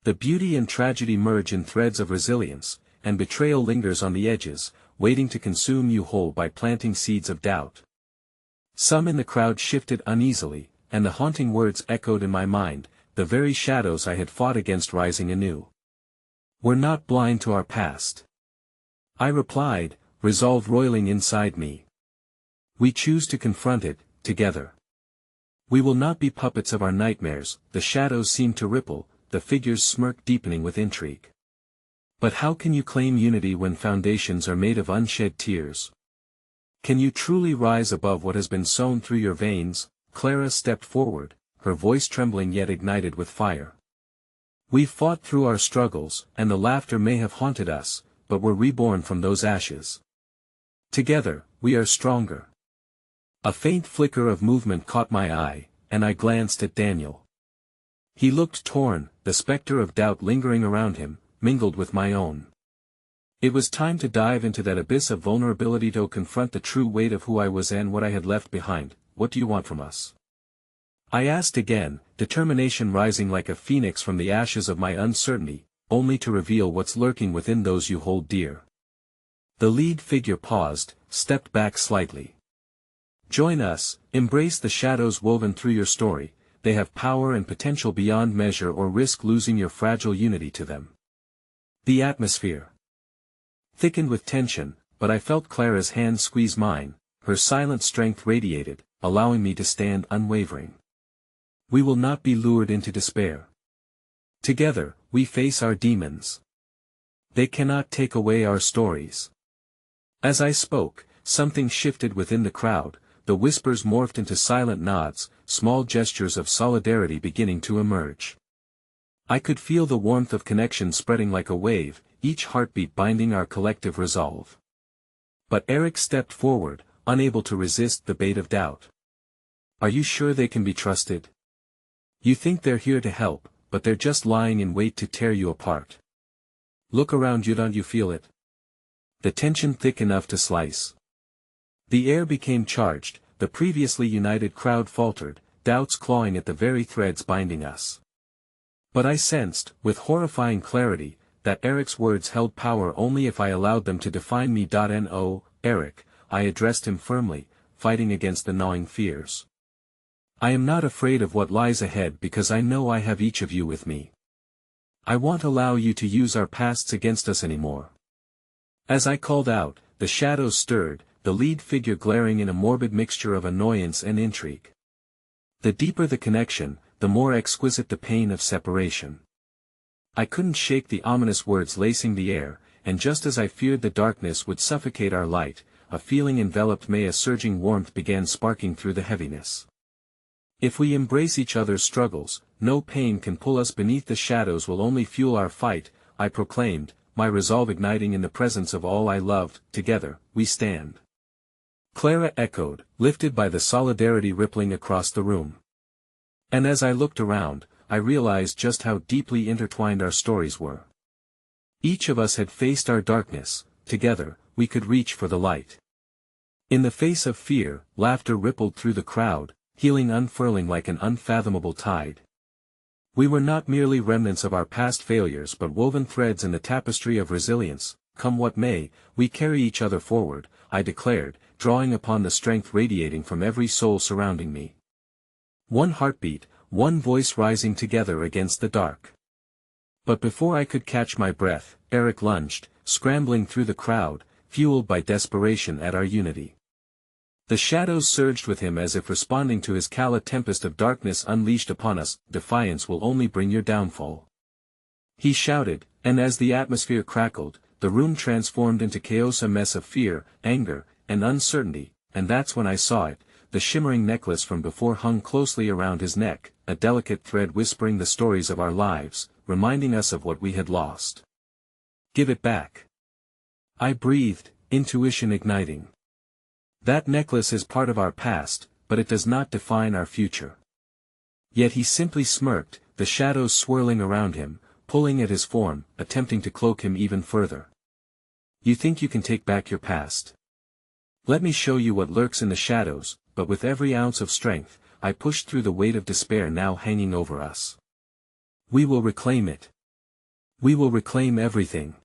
"The beauty and tragedy merge in threads of resilience, and betrayal lingers on the edges, waiting to consume you whole by planting seeds of doubt." Some in the crowd shifted uneasily, and the haunting words echoed in my mind, the very shadows I had fought against rising anew. "We're not blind to our past," I replied, resolve roiling inside me. "We choose to confront it, together. We will not be puppets of our nightmares." The shadows seemed to ripple, the figures' smirk deepening with intrigue. "But how can you claim unity when foundations are made of unshed tears? Can you truly rise above what has been sown through your veins?" Clara stepped forward, her voice trembling yet ignited with fire. "We've fought through our struggles, and the laughter may have haunted us, but we're reborn from those ashes. Together, we are stronger." A faint flicker of movement caught my eye, and I glanced at Daniel. He looked torn, the specter of doubt lingering around him, mingled with my own. It was time to dive into that abyss of vulnerability to confront the true weight of who I was and what I had left behind. "What do you want from us?" I asked again, determination rising like a phoenix from the ashes of my uncertainty, only to reveal what's lurking within those you hold dear. The lead figure paused, stepped back slightly. "Join us, embrace the shadows woven through your story. They have power and potential beyond measure, or risk losing your fragile unity to them." The atmosphere thickened with tension, but I felt Clara's hand squeeze mine, her silent strength radiated, allowing me to stand unwavering. "We will not be lured into despair. Together, we face our demons. They cannot take away our stories." As I spoke, something shifted within the crowd, the whispers morphed into silent nods, small gestures of solidarity beginning to emerge. I could feel the warmth of connection spreading like a wave, each heartbeat binding our collective resolve. But Eric stepped forward, unable to resist the bait of doubt. "Are you sure they can be trusted? You think they're here to help, but they're just lying in wait to tear you apart. Look around you, don't you feel it? The tension thick enough to slice." The air became charged, the previously united crowd faltered, doubts clawing at the very threads binding us. But I sensed, with horrifying clarity, that Eric's words held power only if I allowed them to define me. "No, Eric," I addressed him firmly, fighting against the gnawing fears. "I am not afraid of what lies ahead because I know I have each of you with me. I won't allow you to use our pasts against us anymore." As I called out, the shadows stirred, the lead figure glaring in a morbid mixture of annoyance and intrigue. The deeper the connection, the more exquisite the pain of separation. I couldn't shake the ominous words lacing the air, and just as I feared the darkness would suffocate our light, a feeling enveloped me. A surging warmth began sparking through the heaviness. "If we embrace each other's struggles, no pain can pull us beneath. The shadows will only fuel our fight," I proclaimed, my resolve igniting in the presence of all I loved. "Together, we stand." Clara echoed, lifted by the solidarity rippling across the room. And as I looked around, I realized just how deeply intertwined our stories were. Each of us had faced our darkness, together, we could reach for the light. In the face of fear, laughter rippled through the crowd, healing unfurling like an unfathomable tide. We were not merely remnants of our past failures but woven threads in the tapestry of resilience. Come what may, we carry each other forward, I declared, drawing upon the strength radiating from every soul surrounding me. One heartbeat, one voice rising together against the dark. But before I could catch my breath, Eric lunged, scrambling through the crowd, fueled by desperation at our unity. The shadows surged with him as if responding to his call. A tempest of darkness unleashed upon us, defiance will only bring your downfall. He shouted, and as the atmosphere crackled, the room transformed into chaos, a mess of fear, anger, and uncertainty, and that's when I saw it. The shimmering necklace from before hung closely around his neck, a delicate thread whispering the stories of our lives, reminding us of what we had lost. Give it back. I breathed, intuition igniting. That necklace is part of our past, but it does not define our future. Yet he simply smirked, the shadows swirling around him, pulling at his form, attempting to cloak him even further. You think you can take back your past? Let me show you what lurks in the shadows. But with every ounce of strength, I pushed through the weight of despair now hanging over us. We will reclaim it. We will reclaim everything.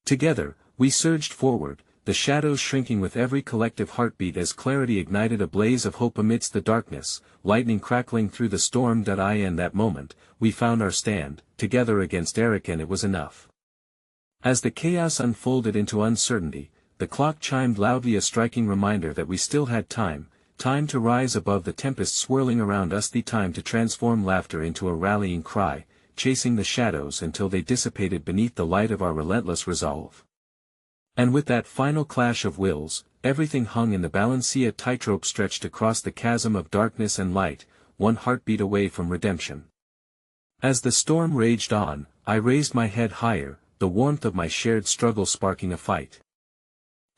Together, we surged forward, the shadows shrinking with every collective heartbeat as clarity ignited a blaze of hope amidst the darkness, lightning crackling through the storm. In that moment, we found our stand, together against Eric, and it was enough. As the chaos unfolded into uncertainty, the clock chimed loudly, a striking reminder that we still had time. Time to rise above the tempest swirling around us, the time to transform laughter into a rallying cry, chasing the shadows until they dissipated beneath the light of our relentless resolve. And with that final clash of wills, everything hung in the balance. A tightrope stretched across the chasm of darkness and light, one heartbeat away from redemption. As the storm raged on, I raised my head higher, the warmth of my shared struggle sparking a fight.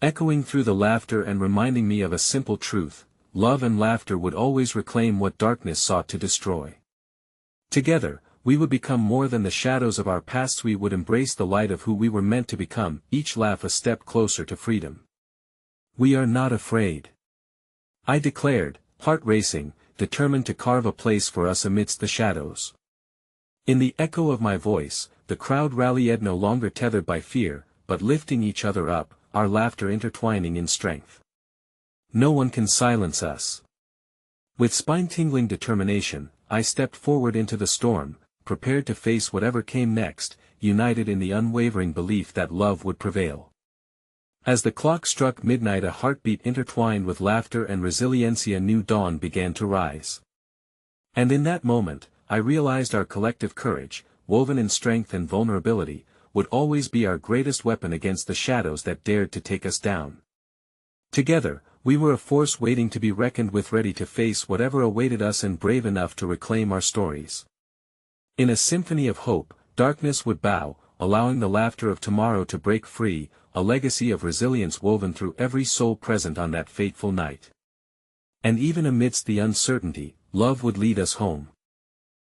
Echoing through the laughter and reminding me of a simple truth. Love and laughter would always reclaim what darkness sought to destroy. Together, we would become more than the shadows of our pasts. We would embrace the light of who we were meant to become, each laugh a step closer to freedom. We are not afraid. I declared, heart racing, determined to carve a place for us amidst the shadows. In the echo of my voice, the crowd rallied, no longer tethered by fear, but lifting each other up, our laughter intertwining in strength. No one can silence us. With spine-tingling determination, I stepped forward into the storm, prepared to face whatever came next, united in the unwavering belief that love would prevail. As the clock struck midnight, a heartbeat intertwined with laughter and resilience, a new dawn began to rise. And in that moment, I realized our collective courage, woven in strength and vulnerability, would always be our greatest weapon against the shadows that dared to take us down. Together, we were a force waiting to be reckoned with, ready to face whatever awaited us and brave enough to reclaim our stories. In a symphony of hope, darkness would bow, allowing the laughter of tomorrow to break free, a legacy of resilience woven through every soul present on that fateful night. And even amidst the uncertainty, love would lead us home.